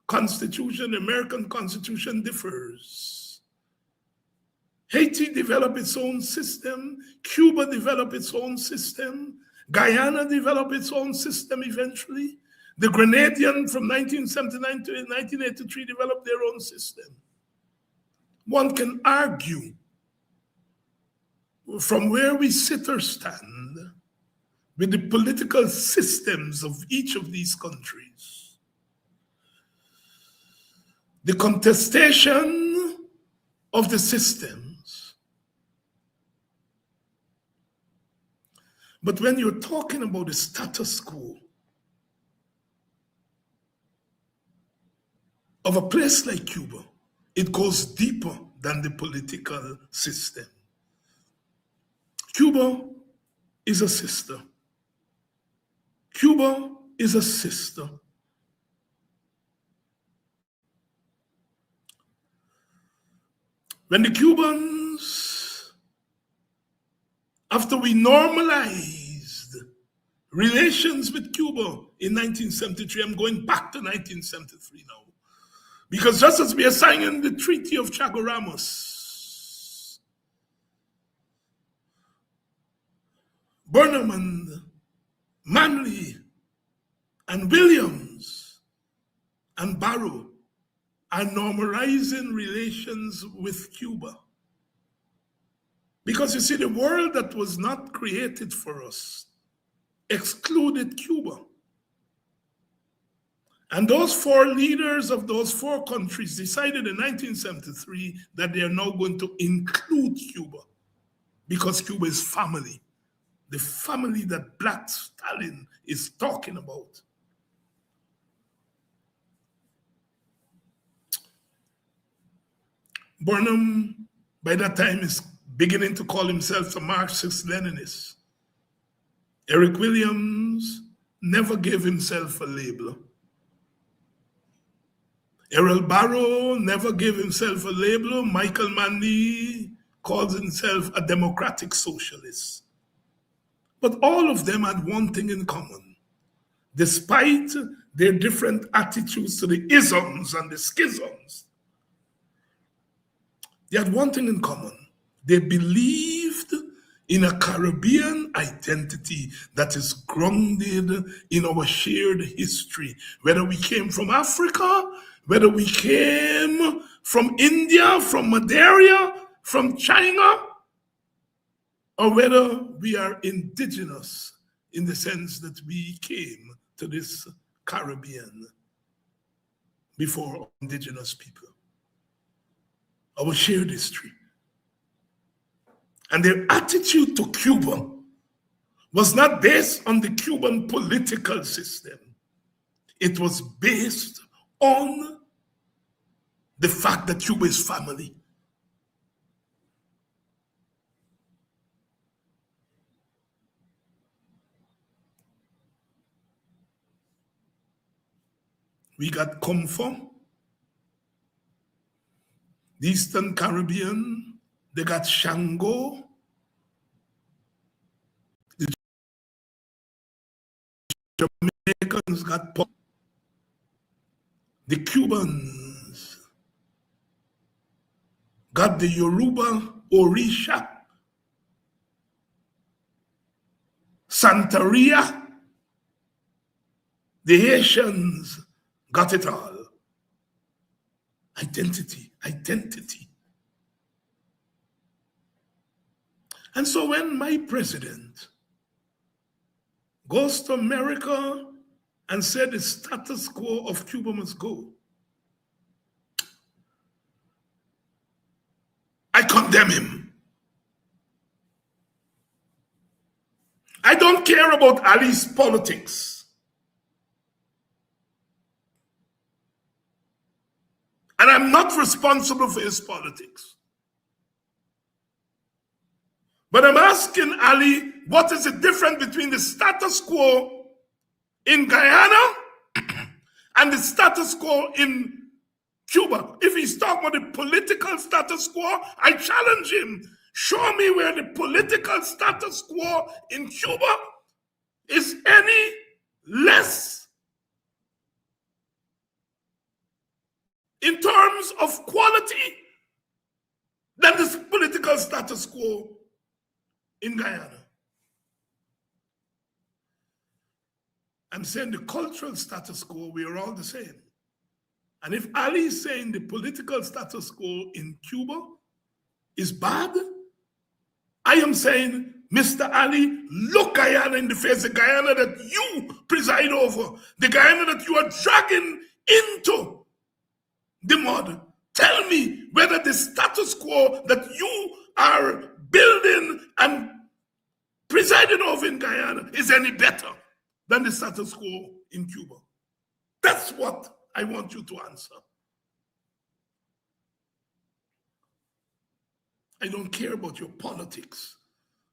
Constitution, the American Constitution differs. Haiti developed its own system. Cuba developed its own system. Guyana developed its own system eventually. The Grenadian from 1979 to 1983 developed their own system. One can argue from where we sit or stand with the political systems of each of these countries. The contestation of the systems. But when you're talking about the status quo of a place like Cuba, it goes deeper than the political system. Cuba is a sister. Cuba is a sister. When the Cubans, after we normalized relations with Cuba in 1973, I'm going back to 1973 now, because just as we are signing the Treaty of Chaguaramas, Burnham and Manley and Williams and Barrow are normalizing relations with Cuba. Because you see, the world that was not created for us excluded Cuba. And those four leaders of those four countries decided in 1973 that they are now going to include Cuba because Cuba is family, the family that Black Stalin is talking about. Burnham, by that time, is beginning to call himself a Marxist-Leninist. Eric Williams never gave himself a label. Errol Barrow never gave himself a label. Michael Manley calls himself a democratic socialist. But all of them had one thing in common. Despite their different attitudes to the isms and the schisms, they had one thing in common. They believed in a Caribbean identity that is grounded in our shared history. Whether we came from Africa, whether we came from India, from Madeira, from China, or whether we are indigenous in the sense that we came to this Caribbean before indigenous people. Our shared history. And their attitude to Cuba was not based on the Cuban political system. It was based on the fact that Cuba is family. We got Comfort, the Eastern Caribbean, they got Shango, the Jamaicans got Pop, the Cubans got the Yoruba, Orisha, Santeria, the Haitians got it all. Identity, identity. And so when my president goes to America and said the status quo of Cuba must go, I condemn him. I don't care about Ali's politics. And I'm not responsible for his politics. But I'm asking Ali, what is the difference between the status quo in Guyana and the status quo in Cuba? If he's talking about the political status quo, I challenge him. Show me where the political status quo in Cuba is any less in terms of quality than the political status quo in Guyana. I'm saying the cultural status quo, we are all the same. And if Ali is saying the political status quo in Cuba is bad, I am saying, Mr. Ali, look Guyana in the face, the Guyana that you preside over, the Guyana that you are dragging into the mud. Tell me whether the status quo that you are building and presiding over in Guyana is any better than the status quo in Cuba. That's what I want you to answer. I don't care about your politics.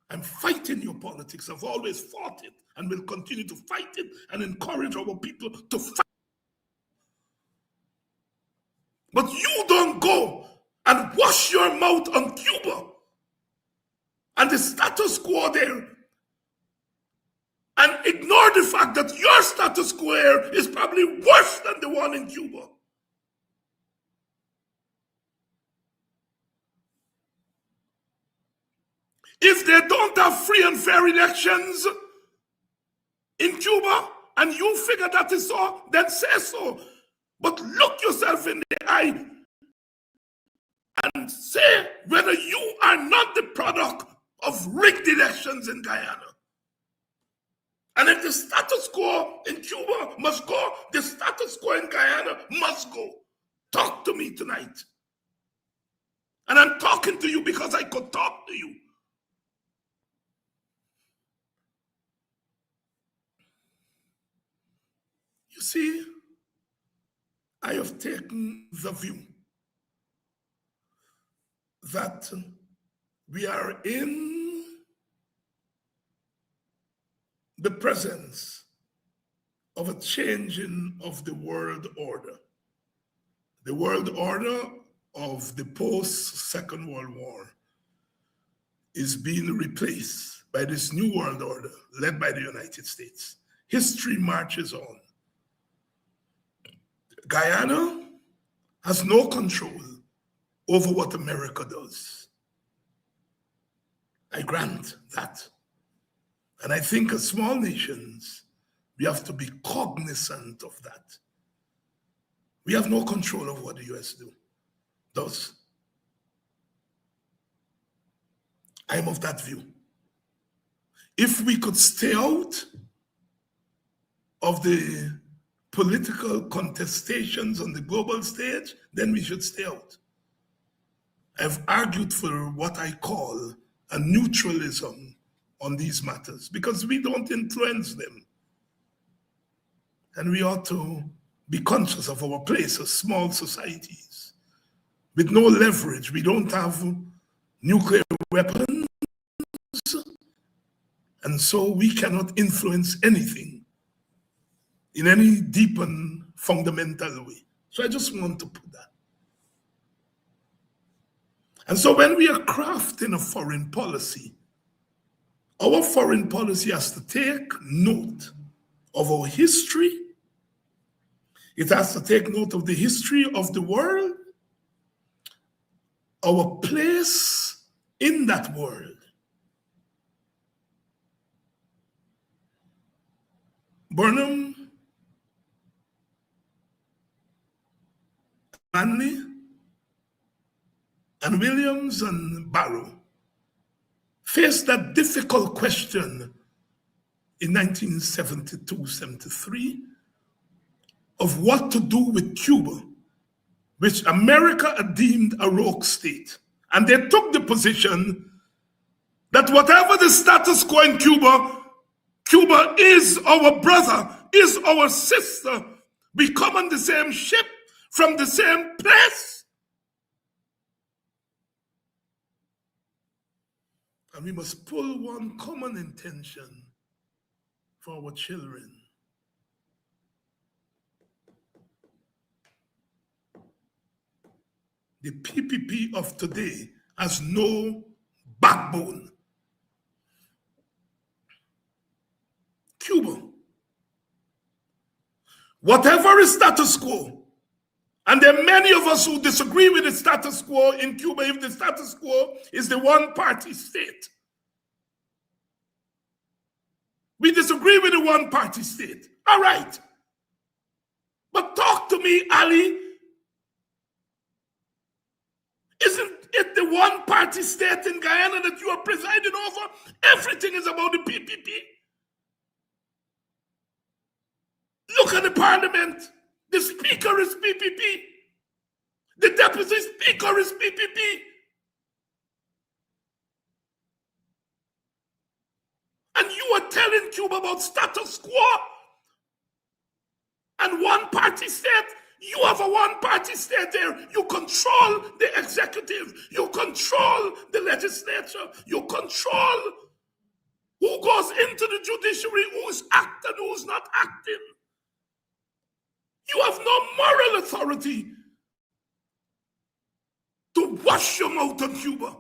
I'm fighting your politics. I've always fought it and will continue to fight it and encourage our people to fight. But you don't go and wash your mouth on Cuba and the status quo there and ignore the fact that your status quo is probably worse than the one in Cuba. If they don't have free and fair elections in Cuba and you figure that is so, then say so. But look yourself in the eye and say whether you are not the product of rigged elections in Guyana. And if the status quo in Cuba must go, the status quo in Guyana must go. Talk to me tonight. And I'm talking to you because I could talk to you. You see, I have taken the view that we are in the presence of a changing of the world order. The world order of the post-Second World War is being replaced by this new world order led by the United States. History marches on. Guyana has no control over what America does. I grant that. And I think as small nations, we have to be cognizant of that. We have no control of what the US does. I'm of that view. If we could stay out of the political contestations on the global stage, then we should stay out. I've argued for what I call a neutralism on these matters because we don't influence them. And we ought to be conscious of our place as small societies with no leverage. We don't have nuclear weapons, and so we cannot influence anything in any deep and fundamental way. So I just want to put that. And so when we are crafting a foreign policy, our foreign policy has to take note of our history. It has to take note of the history of the world, our place in that world. Burnham, Manley, and Williams and Barrow faced that difficult question in 1972-73 of what to do with Cuba, which America had deemed a rogue state. And they took the position that whatever the status quo in Cuba, Cuba is our brother, is our sister. We come on the same ship from the same place. And we must pull one common intention for our children. The PPP of today has no backbone. Cuba, whatever is status quo, and there are many of us who disagree with the status quo in Cuba if the status quo is the one-party state. We disagree with the one-party state. All right. But talk to me, Ali. Isn't it the one-party state in Guyana that you are presiding over? Everything is about the PPP. Look at the parliament. The speaker is PPP. The deputy speaker is PPP. And you are telling Cuba about status quo and one-party state. You have a one-party state there. You control the executive. You control the legislature. You control who goes into the judiciary, who's acting, who's not acting. You have no moral authority to wash your mouth on Cuba.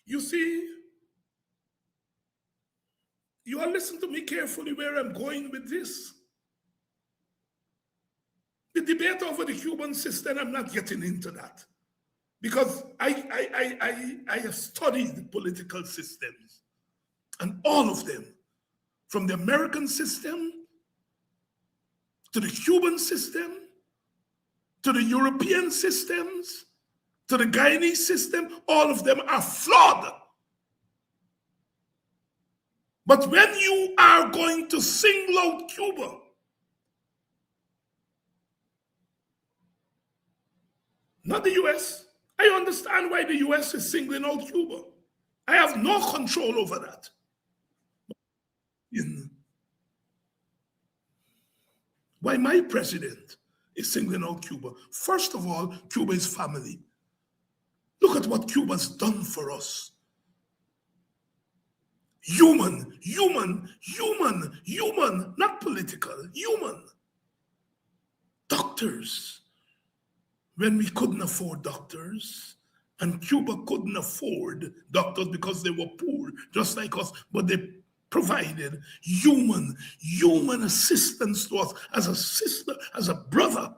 You see, you all listen to me carefully where I'm going with this. The debate over the Cuban system, I'm not getting into that. Because I have studied the political systems, and all of them, from the American system to the Cuban system, to the European systems, to the Guyanese system, all of them are flawed. But when you are going to single out Cuba, not the US, I understand why the US is singling out Cuba. I have no control over that. Why my president is singling out Cuba? First of all, Cuba is family. Look at what Cuba's done for us. Human, not political, human. Doctors. When we couldn't afford doctors, and Cuba couldn't afford doctors because they were poor, just like us, but they provided human assistance to us as a sister, as a brother.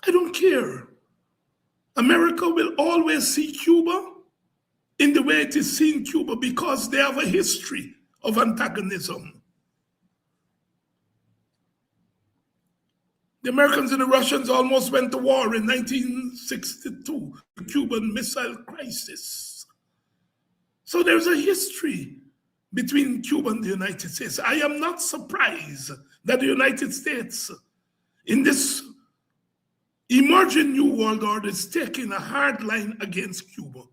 I don't care. America will always see Cuba in the way it is seen Cuba because they have a history of antagonism. The Americans and the Russians almost went to war in 1962, the Cuban Missile Crisis. So there's a history between Cuba and the United States. I am not surprised that the United States, in this emerging new world order, is taking a hard line against Cuba.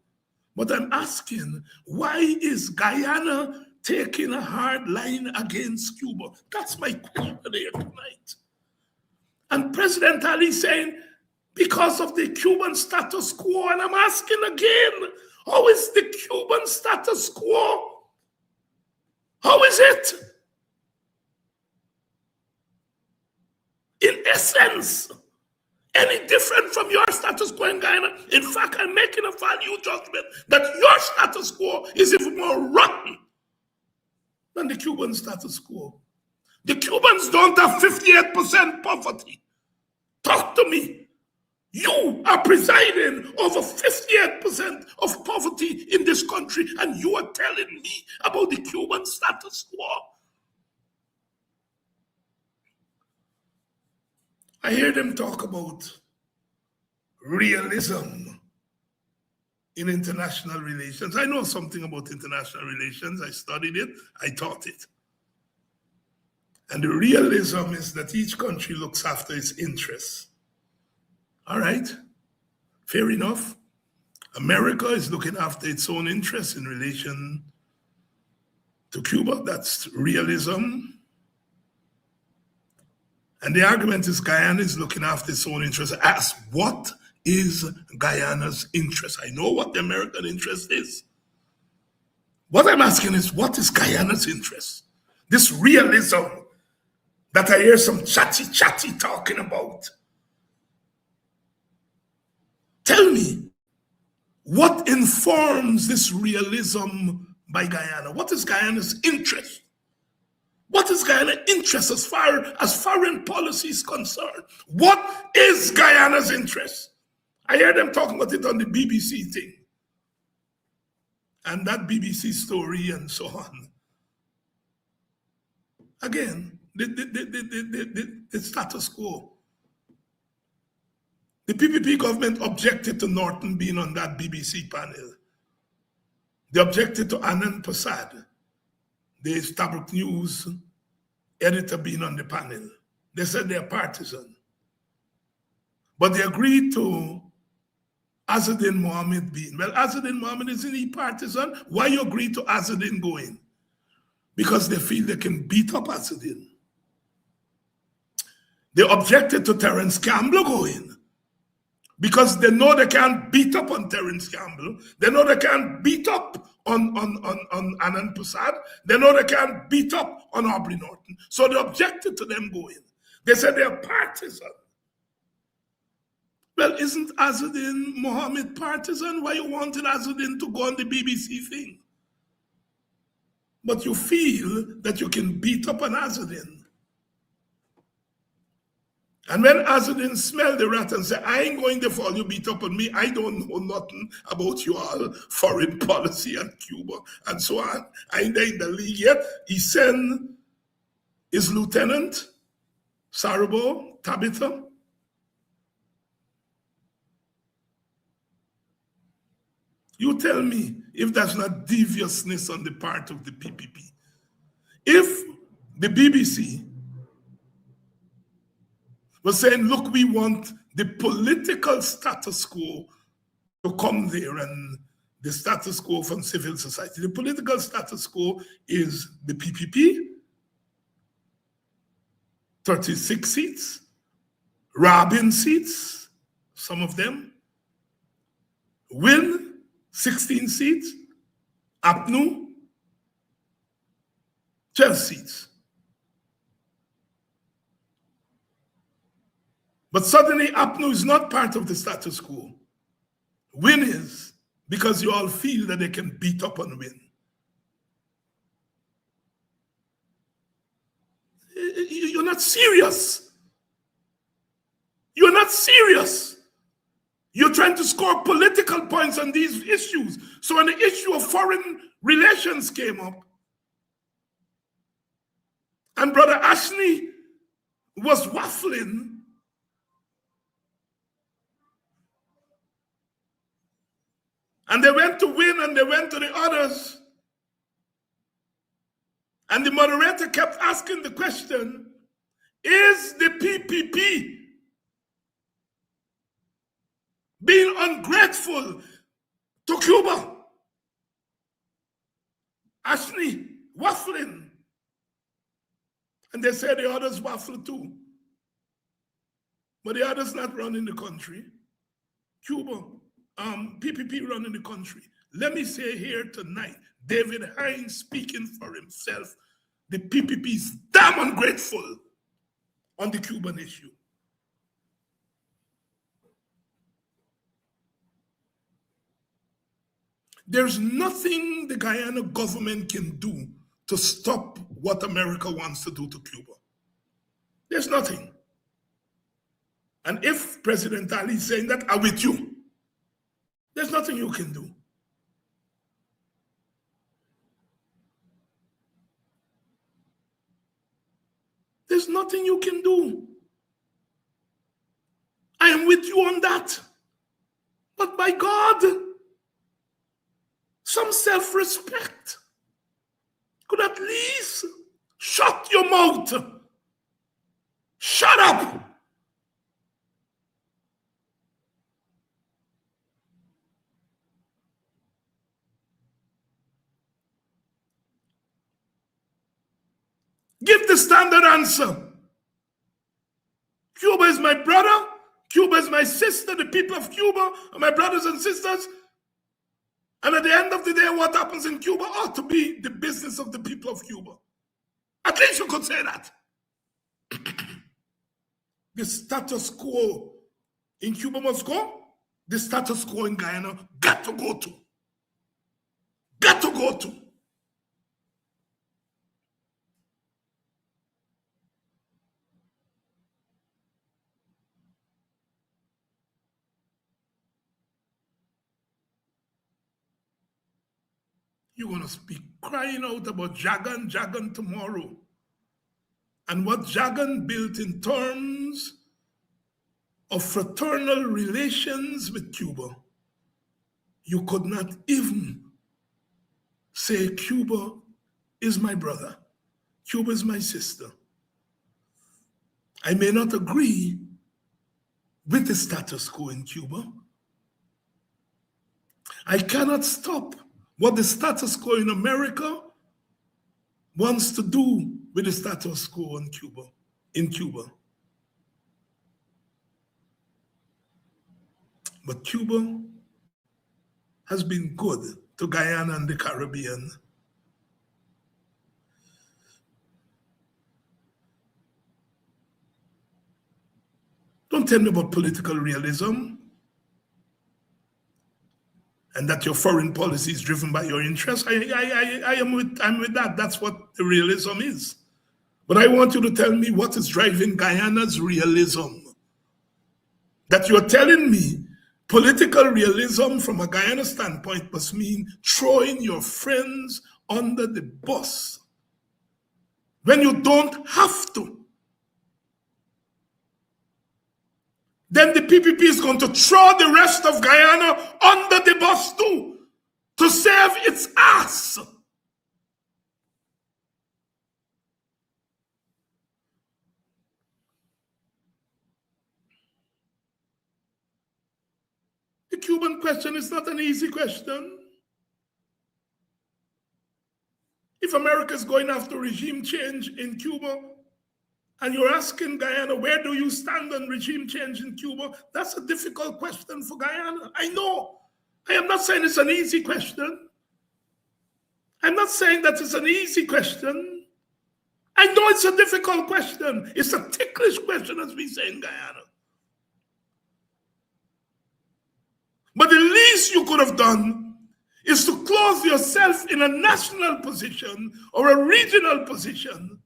But I'm asking, why is Guyana taking a hard line against Cuba? That's my question here tonight. And President Ali saying, because of the Cuban status quo, and I'm asking again, how is the Cuban status quo? How is it? In essence, any different from your status quo in Guyana? In fact, I'm making a value judgment that your status quo is even more rotten than the Cuban status quo. The Cubans don't have 58% poverty. Talk to me. You are presiding over 58% of poverty in this country, and you are telling me about the Cuban status quo. I hear them talk about realism in international relations. I know something about international relations. I studied it. I taught it. And the realism is that each country looks after its interests. All right? Fair enough. America is looking after its own interests in relation to Cuba. That's realism. And the argument is Guyana is looking after its own interests. Ask, what is Guyana's interest? I know what the American interest is. What I'm asking is, what is Guyana's interest? This realism that I hear some chatty talking about. Tell me, what informs this realism by Guyana? What is Guyana's interest? What is Guyana's interest as far as foreign policy is concerned? What is Guyana's interest? I heard them talking about it on the BBC thing. And that BBC story and so on. Again, the status quo. The PPP government objected to Norton being on that BBC panel. They objected to Anand Prasad, the Stabrook News editor, being on the panel. They said they're partisan. But they agreed to Azzeddin Mohammed being. Well, Azzeddin Mohammed, isn't he partisan? Why you agree to Azzeddin going? Because they feel they can beat up Azzeddin. They objected to Terence Campbell going because they know they can't beat up on Terence Campbell. They know they can't beat up on Anand Prasad. They know they can't beat up on Aubrey Norton. So they objected to them going. They said they're partisan. Well, isn't Azzeddin Mohammed partisan? Why you wanted Azzeddin to go on the BBC thing? but you feel that you can beat up an Azzadin. And when Azzadin smelled the rat and said, I ain't going to fall, you beat up on me, I don't know nothing about you all foreign policy and Cuba and so on. I ain't in the league yet. He sent his lieutenant, Sarabo, Tabitha. You tell me if that's not deviousness on the part of the PPP. If the BBC was saying, look, we want the political status quo to come there and the status quo from civil society. The political status quo is the PPP, 36 seats, Rabin seats, some of them, Win, 16 seats, APNU, 12 seats. But suddenly APNU is not part of the status quo. Win is, because you all feel that they can beat up on Win. You're not serious. You're not serious. You're trying to score political points on these issues. So when the issue of foreign relations came up, and Brother Ashley was waffling, and they went to Win and they went to the others, and the moderator kept asking the question, is the PPP being ungrateful to Cuba? Ashley waffling. And they say the others waffle too. But the others not running the country. Cuba, PPP running the country. Let me say here tonight, David Hines speaking for himself, the PPP is damn ungrateful on the Cuban issue. There's nothing the Guyana government can do to stop what America wants to do to Cuba. There's nothing. And if President Ali is saying that, I'm with you. There's nothing you can do. There's nothing you can do. I am with you on that. But by God, some self-respect. Could at least shut your mouth. Shut up. Give the standard answer. Cuba is my brother. Cuba is my sister. The people of Cuba are my brothers and sisters. And at the end of the day, what happens in Cuba ought to be the business of the people of Cuba. At least you could say that. The status quo in Cuba must go. The status quo in Guyana got to go to. Got to go to. You're going to be crying out about Jagan tomorrow. And what Jagan built in terms of fraternal relations with Cuba, you could not even say Cuba is my brother. Cuba is my sister. I may not agree with the status quo in Cuba. I cannot stop what the status quo in America wants to do with the status quo in Cuba. But Cuba has been good to Guyana and the Caribbean. Don't tell me about political realism. and that your foreign policy is driven by your interests. I'm with that. That's what the realism is. But I want you to tell me what is driving Guyana's realism. That you're telling me political realism from a Guyana standpoint must mean throwing your friends under the bus when you don't have to. Then the PPP is going to throw the rest of Guyana under the bus too to save its ass. The Cuban question is not an easy question. If America is going after regime change in Cuba, and you're asking Guyana, where do you stand on regime change in Cuba? That's a difficult question for Guyana. I know. I am not saying it's an easy question. I'm not saying that it's an easy question. I know it's a difficult question. It's a ticklish question, as we say in Guyana. But the least you could have done is to close yourself in a national position or a regional position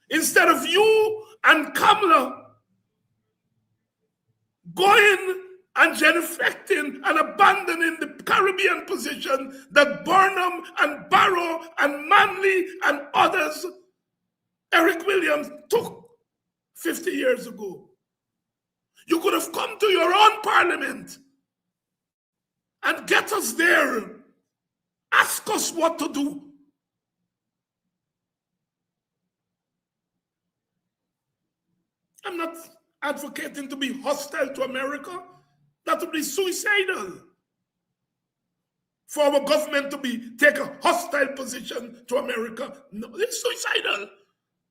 instead of you and Kamala going and genuflecting and abandoning the Caribbean position that Burnham and Barrow and Manley and others, Eric Williams, took 50 years ago. You could have come to your own parliament and get us there. Ask us what to do. I'm not advocating to be hostile to America. That would be suicidal for our government to take a hostile position to America. No, it's suicidal.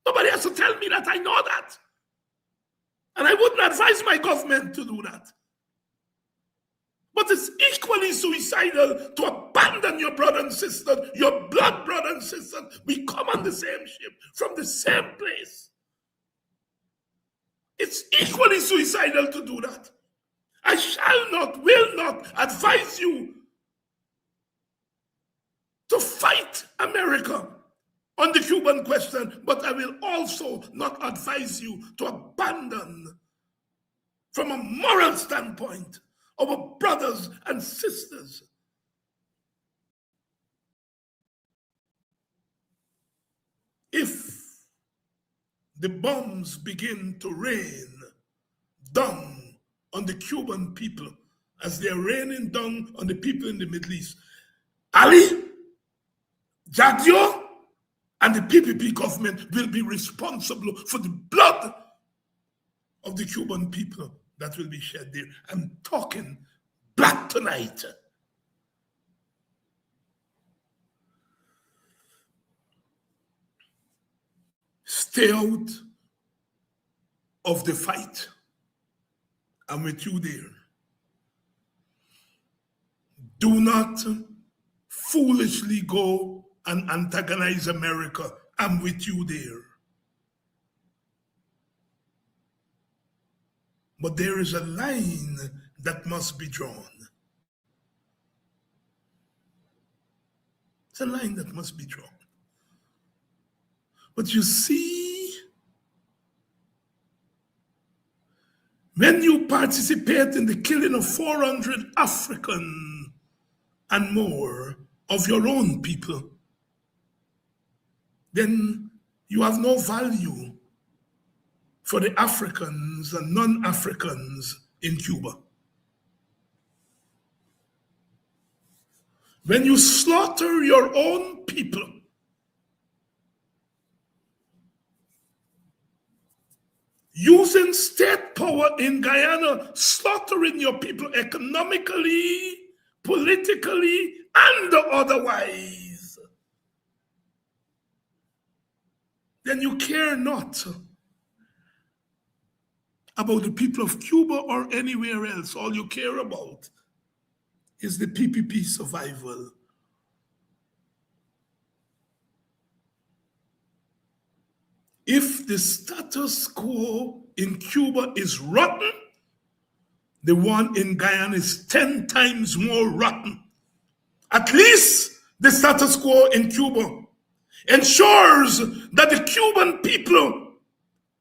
Nobody has to tell me that. I know that. And I wouldn't advise my government to do that. But it's equally suicidal to abandon your brother and sister, your blood brother and sister. We come on the same ship from the same place. It's equally suicidal to do that. I shall not, will not advise you to fight America on the Cuban question, but I will also not advise you to abandon, from a moral standpoint, our brothers and sisters. If the bombs begin to rain down on the Cuban people as they are raining down on the people in the Middle East, Ali, Jadio, and the PPP government will be responsible for the blood of the Cuban people that will be shed there. I'm talking black tonight. Stay out of the fight. I'm with you there. Do not foolishly go and antagonize America. I'm with you there. But there is a line that must be drawn. It's a line that must be drawn. But you see, when you participate in the killing of 400 African and more of your own people, then you have no value for the Africans and non-Africans in Cuba. When you slaughter your own people, using state power in Guyana, slaughtering your people economically, politically, and otherwise, then you care not about the people of Cuba or anywhere else. All you care about is the PPP survival. If the status quo in Cuba is rotten, the one in Guyana is 10 times more rotten. At least the status quo in Cuba ensures that the Cuban people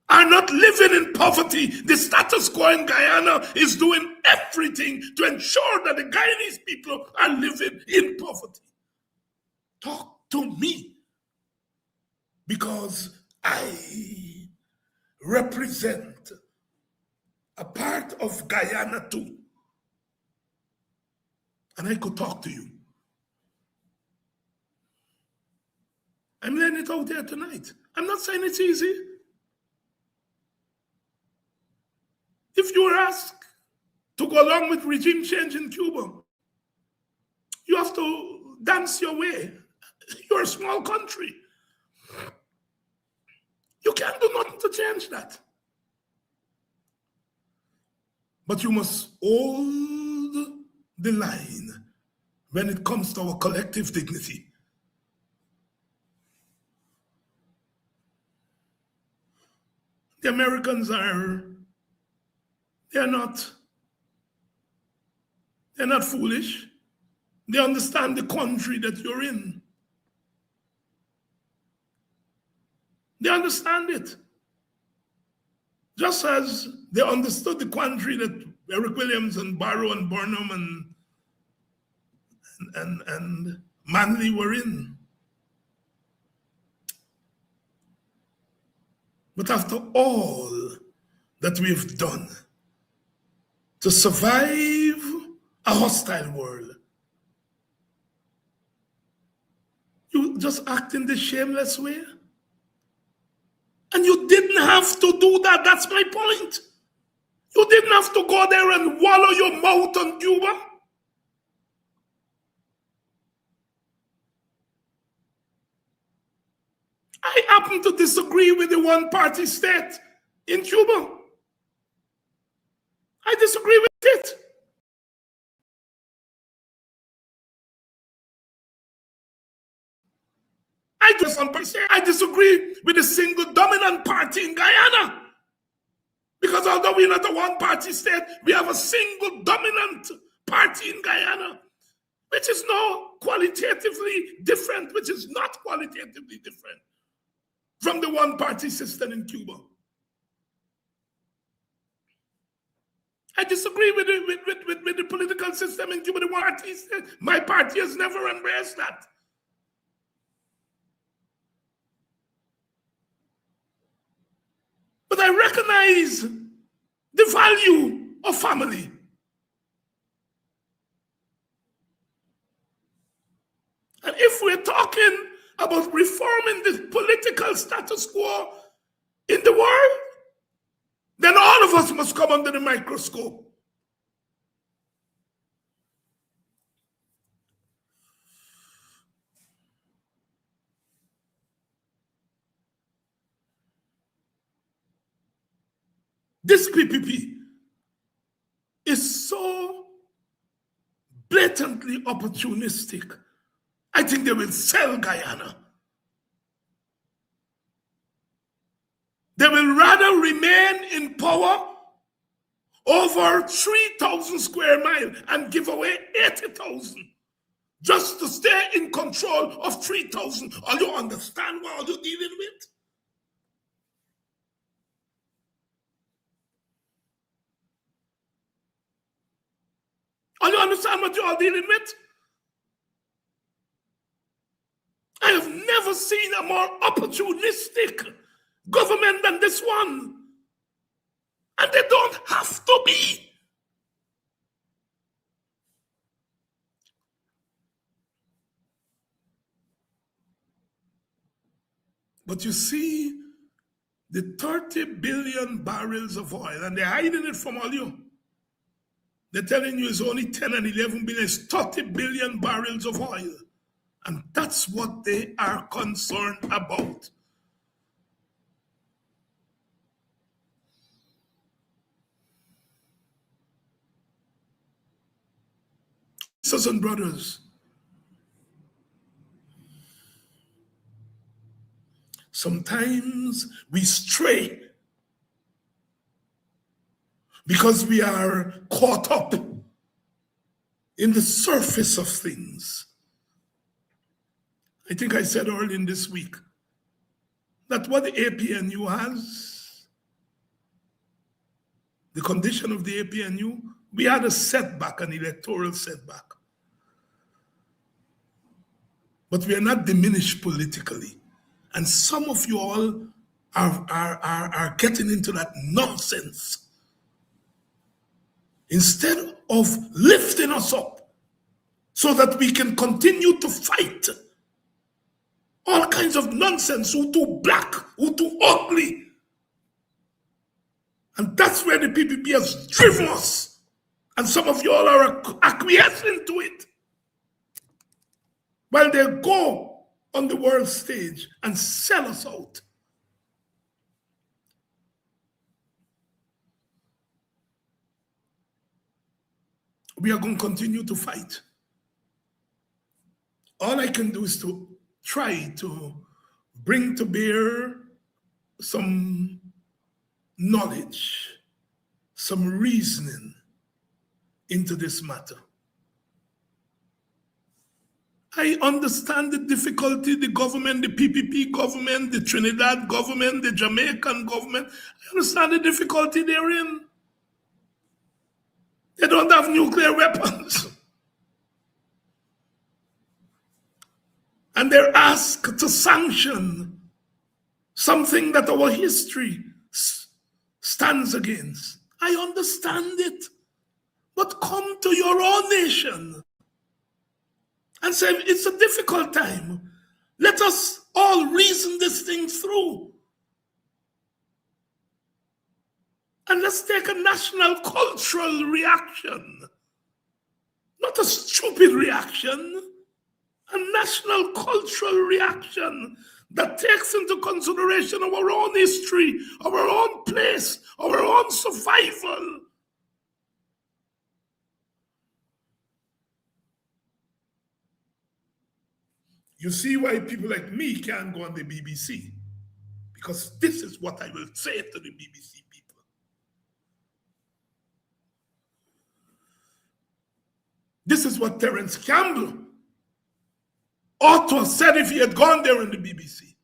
are not living in poverty. The status quo in Guyana is doing everything to ensure that the Guyanese people are living in poverty. Talk to me, because I represent a part of Guyana too. And I could talk to you. I'm laying it out there tonight. I'm not saying it's easy. If you were asked to go along with regime change in Cuba, you have to dance your way. You're a small country. You can't do nothing to change that. But you must hold the line when it comes to our collective dignity. The Americans they're not foolish. They understand the country that you're in. They understand it. Just as they understood the country that Eric Williams and Barrow and Burnham and Manley were in. But after all that we've done to survive a hostile world, you just act in this shameless way? And you didn't have to do that. That's my point. You didn't have to go there and wallow your mouth on Cuba. I happen to disagree with the one-party state in Cuba. I disagree with it. I disagree with the single dominant party in Guyana. Because although we're not a one-party state, we have a single dominant party in Guyana, which is not qualitatively different from the one-party system in Cuba. I disagree with the political system in Cuba, the one-party state. My party has never embraced that. But I recognize the value of family. And if we're talking about reforming the political status quo in the world, then all of us must come under the microscope. This PPP is so blatantly opportunistic. I think they will sell Guyana. They will rather remain in power over 3,000 square miles and give away 80,000 just to stay in control of 3,000. Are you understand what you're dealing with? Are you understand what you are dealing with? I have never seen a more opportunistic government than this one. And they don't have to be. But you see, the 30 billion barrels of oil, and they're hiding it from all you. They're telling you it's only 10 and 11 billion, it's 30 billion barrels of oil. And that's what they are concerned about. Sisters and brothers, sometimes we stray because we are caught up in the surface of things. I think I said earlier in this week that what the APNU has, the condition of the APNU, we had a setback, an electoral setback. But we are not diminished politically. And some of you all are getting into that nonsense. Instead of lifting us up so that we can continue to fight all kinds of nonsense, who too black, who too ugly. And that's where the PPP has driven us. And some of you all are acquiescing to it. While they go on the world stage and sell us out. We are going to continue to fight. All I can do is to try to bring to bear some knowledge, some reasoning into this matter. I understand the difficulty, the government, the PPP government, the Trinidad government, the Jamaican government. I understand the difficulty they're in. They don't have nuclear weapons. And they're asked to sanction something that our history stands against. I understand it. But come to your own nation and say, it's a difficult time. Let us all reason this thing through. And let's take a national cultural reaction. Not a stupid reaction. A national cultural reaction that takes into consideration our own history, our own place, our own survival. You see why people like me can't go on the BBC. Because this is what I will say to the BBC people. This is what Terence Campbell ought to have said if he had gone there in the BBC.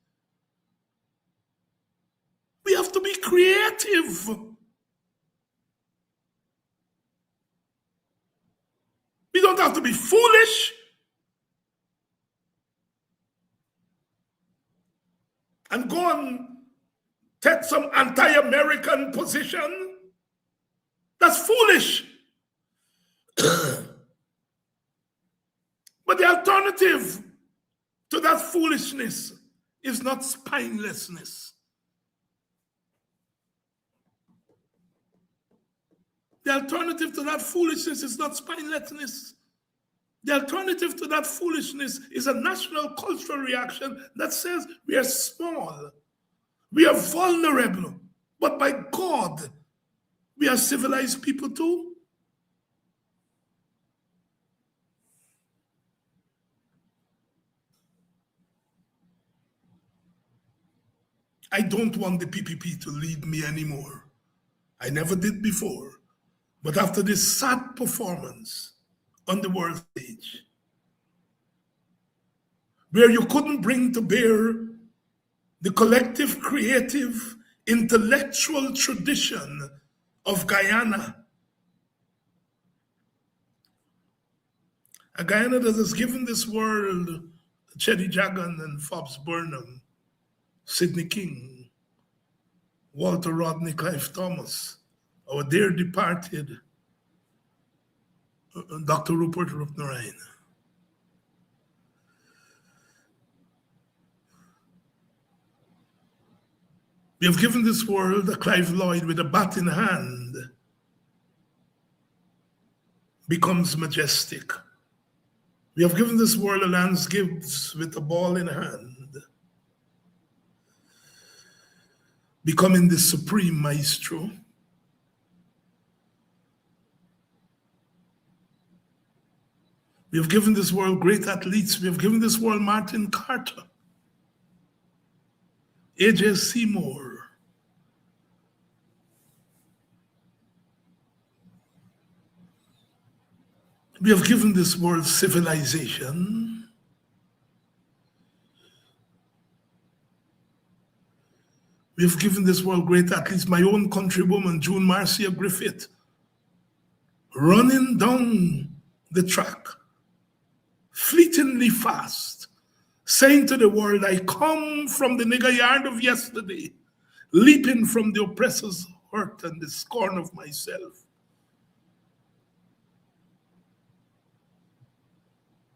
We have to be creative. We don't have to be foolish. And go and take some anti-American position. That's foolish. But the alternative to that foolishness is not spinelessness. The alternative to that foolishness is not spinelessness. The alternative to that foolishness is a national cultural reaction that says we are small, we are vulnerable, but by God, we are civilized people too. I don't want the PPP to lead me anymore. I never did before. But after this sad performance on the world stage, where you couldn't bring to bear the collective, creative, intellectual tradition of Guyana, a Guyana that has given this world Cheddi Jagan and Forbes Burnham, Sidney King, Walter Rodney, Clive Thomas, our dear departed Dr. Rupert Roopnaraine. We have given this world a Clive Lloyd with a bat in hand becomes majestic. We have given this world a Lance Gibbs with a ball in hand becoming the supreme maestro. We have given this world great athletes. We have given this world Martin Carter, A.J. Seymour, We have given this world civilization. We have given this world great athletes. My own countrywoman, June Marcia Griffith, running down the track, fleetingly fast, saying to the world, I come from the nigger yard of yesterday, leaping from the oppressor's hurt and the scorn of myself.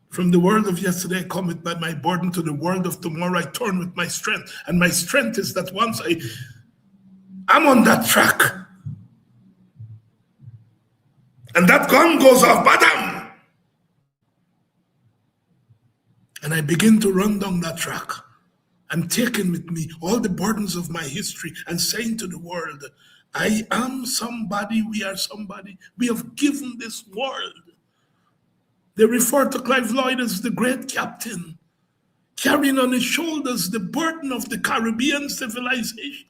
From the world of yesterday, I come with my burden. To the world of tomorrow, I turn with my strength. And my strength is that once I'm on that track, and that gun goes off, badam, and I begin to run down that track, I'm taking with me all the burdens of my history and saying to the world, I am somebody, we are somebody. We have given this world. They refer to Clive Lloyd as the great captain, carrying on his shoulders the burden of the Caribbean civilization,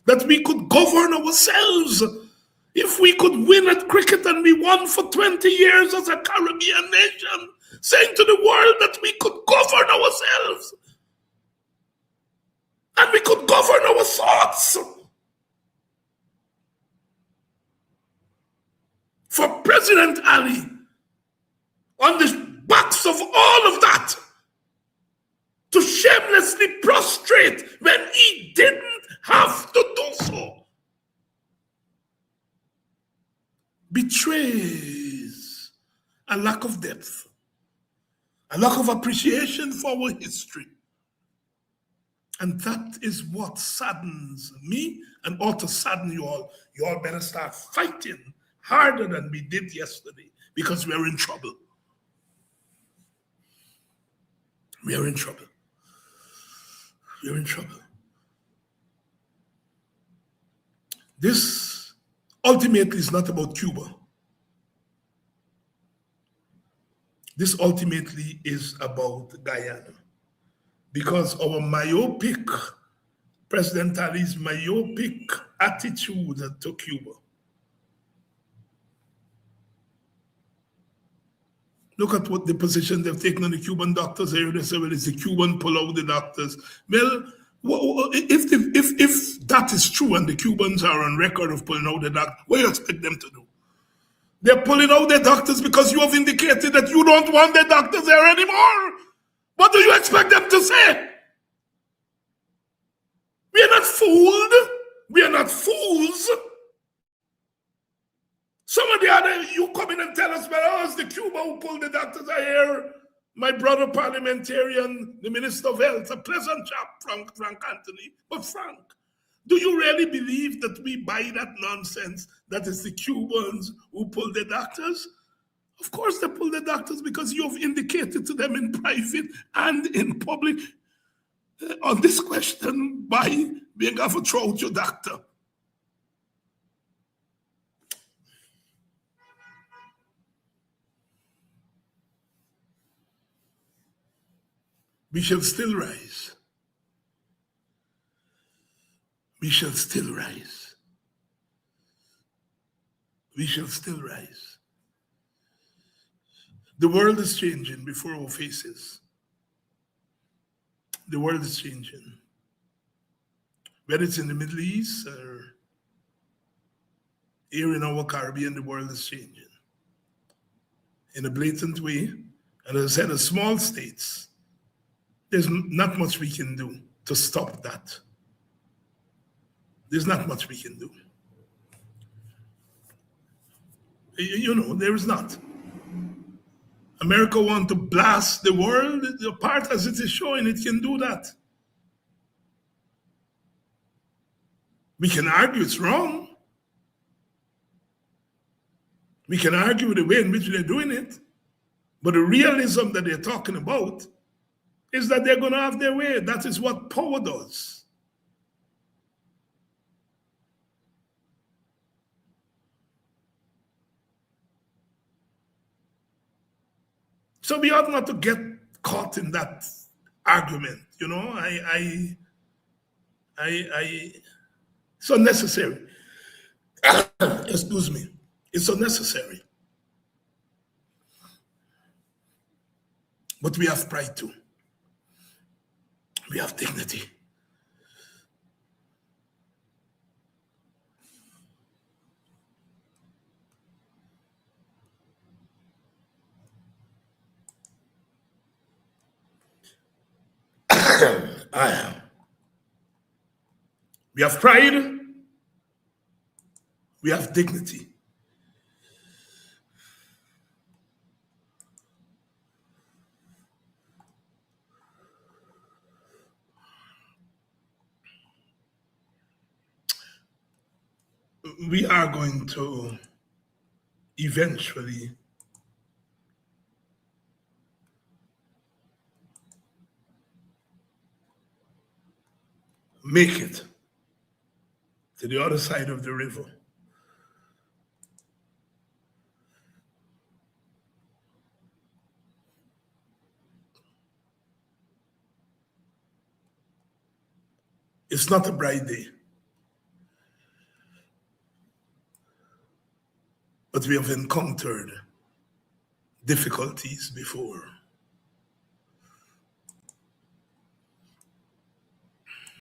that we could govern ourselves. If we could win at cricket, and we won for 20 years as a Caribbean nation, saying to the world that we could govern ourselves and we could govern our thoughts. For President Ali, on the backs of all of that, to shamelessly prostrate when he didn't have to do so, betrays a lack of depth, a lack of appreciation for our history. And that is what saddens me and ought to sadden you all. You all better start fighting harder than we did yesterday, because we are in trouble. We are in trouble. We are in trouble. This ultimately is not about Cuba. This ultimately is about Guyana. Because our myopic, President Ali's myopic attitude to Cuba. Look at what the position they've taken on the Cuban doctors here. They say, well, it's the Cuban pull out the doctors. Well, if that is true and the Cubans are on record of pulling out the doctors, what do you expect them to do? They're pulling out their doctors because you have indicated that you don't want the doctors there anymore. What do you expect them to say? We are not fooled. We are not fools. Some of the other, you come in and tell us, well, oh, it's the Cuba who pulled the doctors out here. My brother parliamentarian, the Minister of Health, a pleasant chap, Frank Anthony. But Frank, do you really believe that we buy that nonsense that it's the Cubans who pulled the doctors? Of course they pulled the doctors because you have indicated to them in private and in public on this question by being able to throw out your doctor. We shall still rise. We shall still rise. We shall still rise. The world is changing before our faces. The world is changing. Whether it's in the Middle East or here in our Caribbean, the world is changing in a blatant way. And as I said, as small states, there's not much we can do to stop that. There's not much we can do. You know, there is not. America wants to blast the world apart as it is showing. It can do that. We can argue it's wrong. We can argue the way in which they're doing it. But the realism that they're talking about is that they're going to have their way. That is what power does. So we ought not to get caught in that argument, you know. It's unnecessary. Excuse me. It's unnecessary. But we have pride too. We have dignity. I am. We have pride. We have dignity. We are going to eventually make it to the other side of the river. It's not a bright day, but we have encountered difficulties before.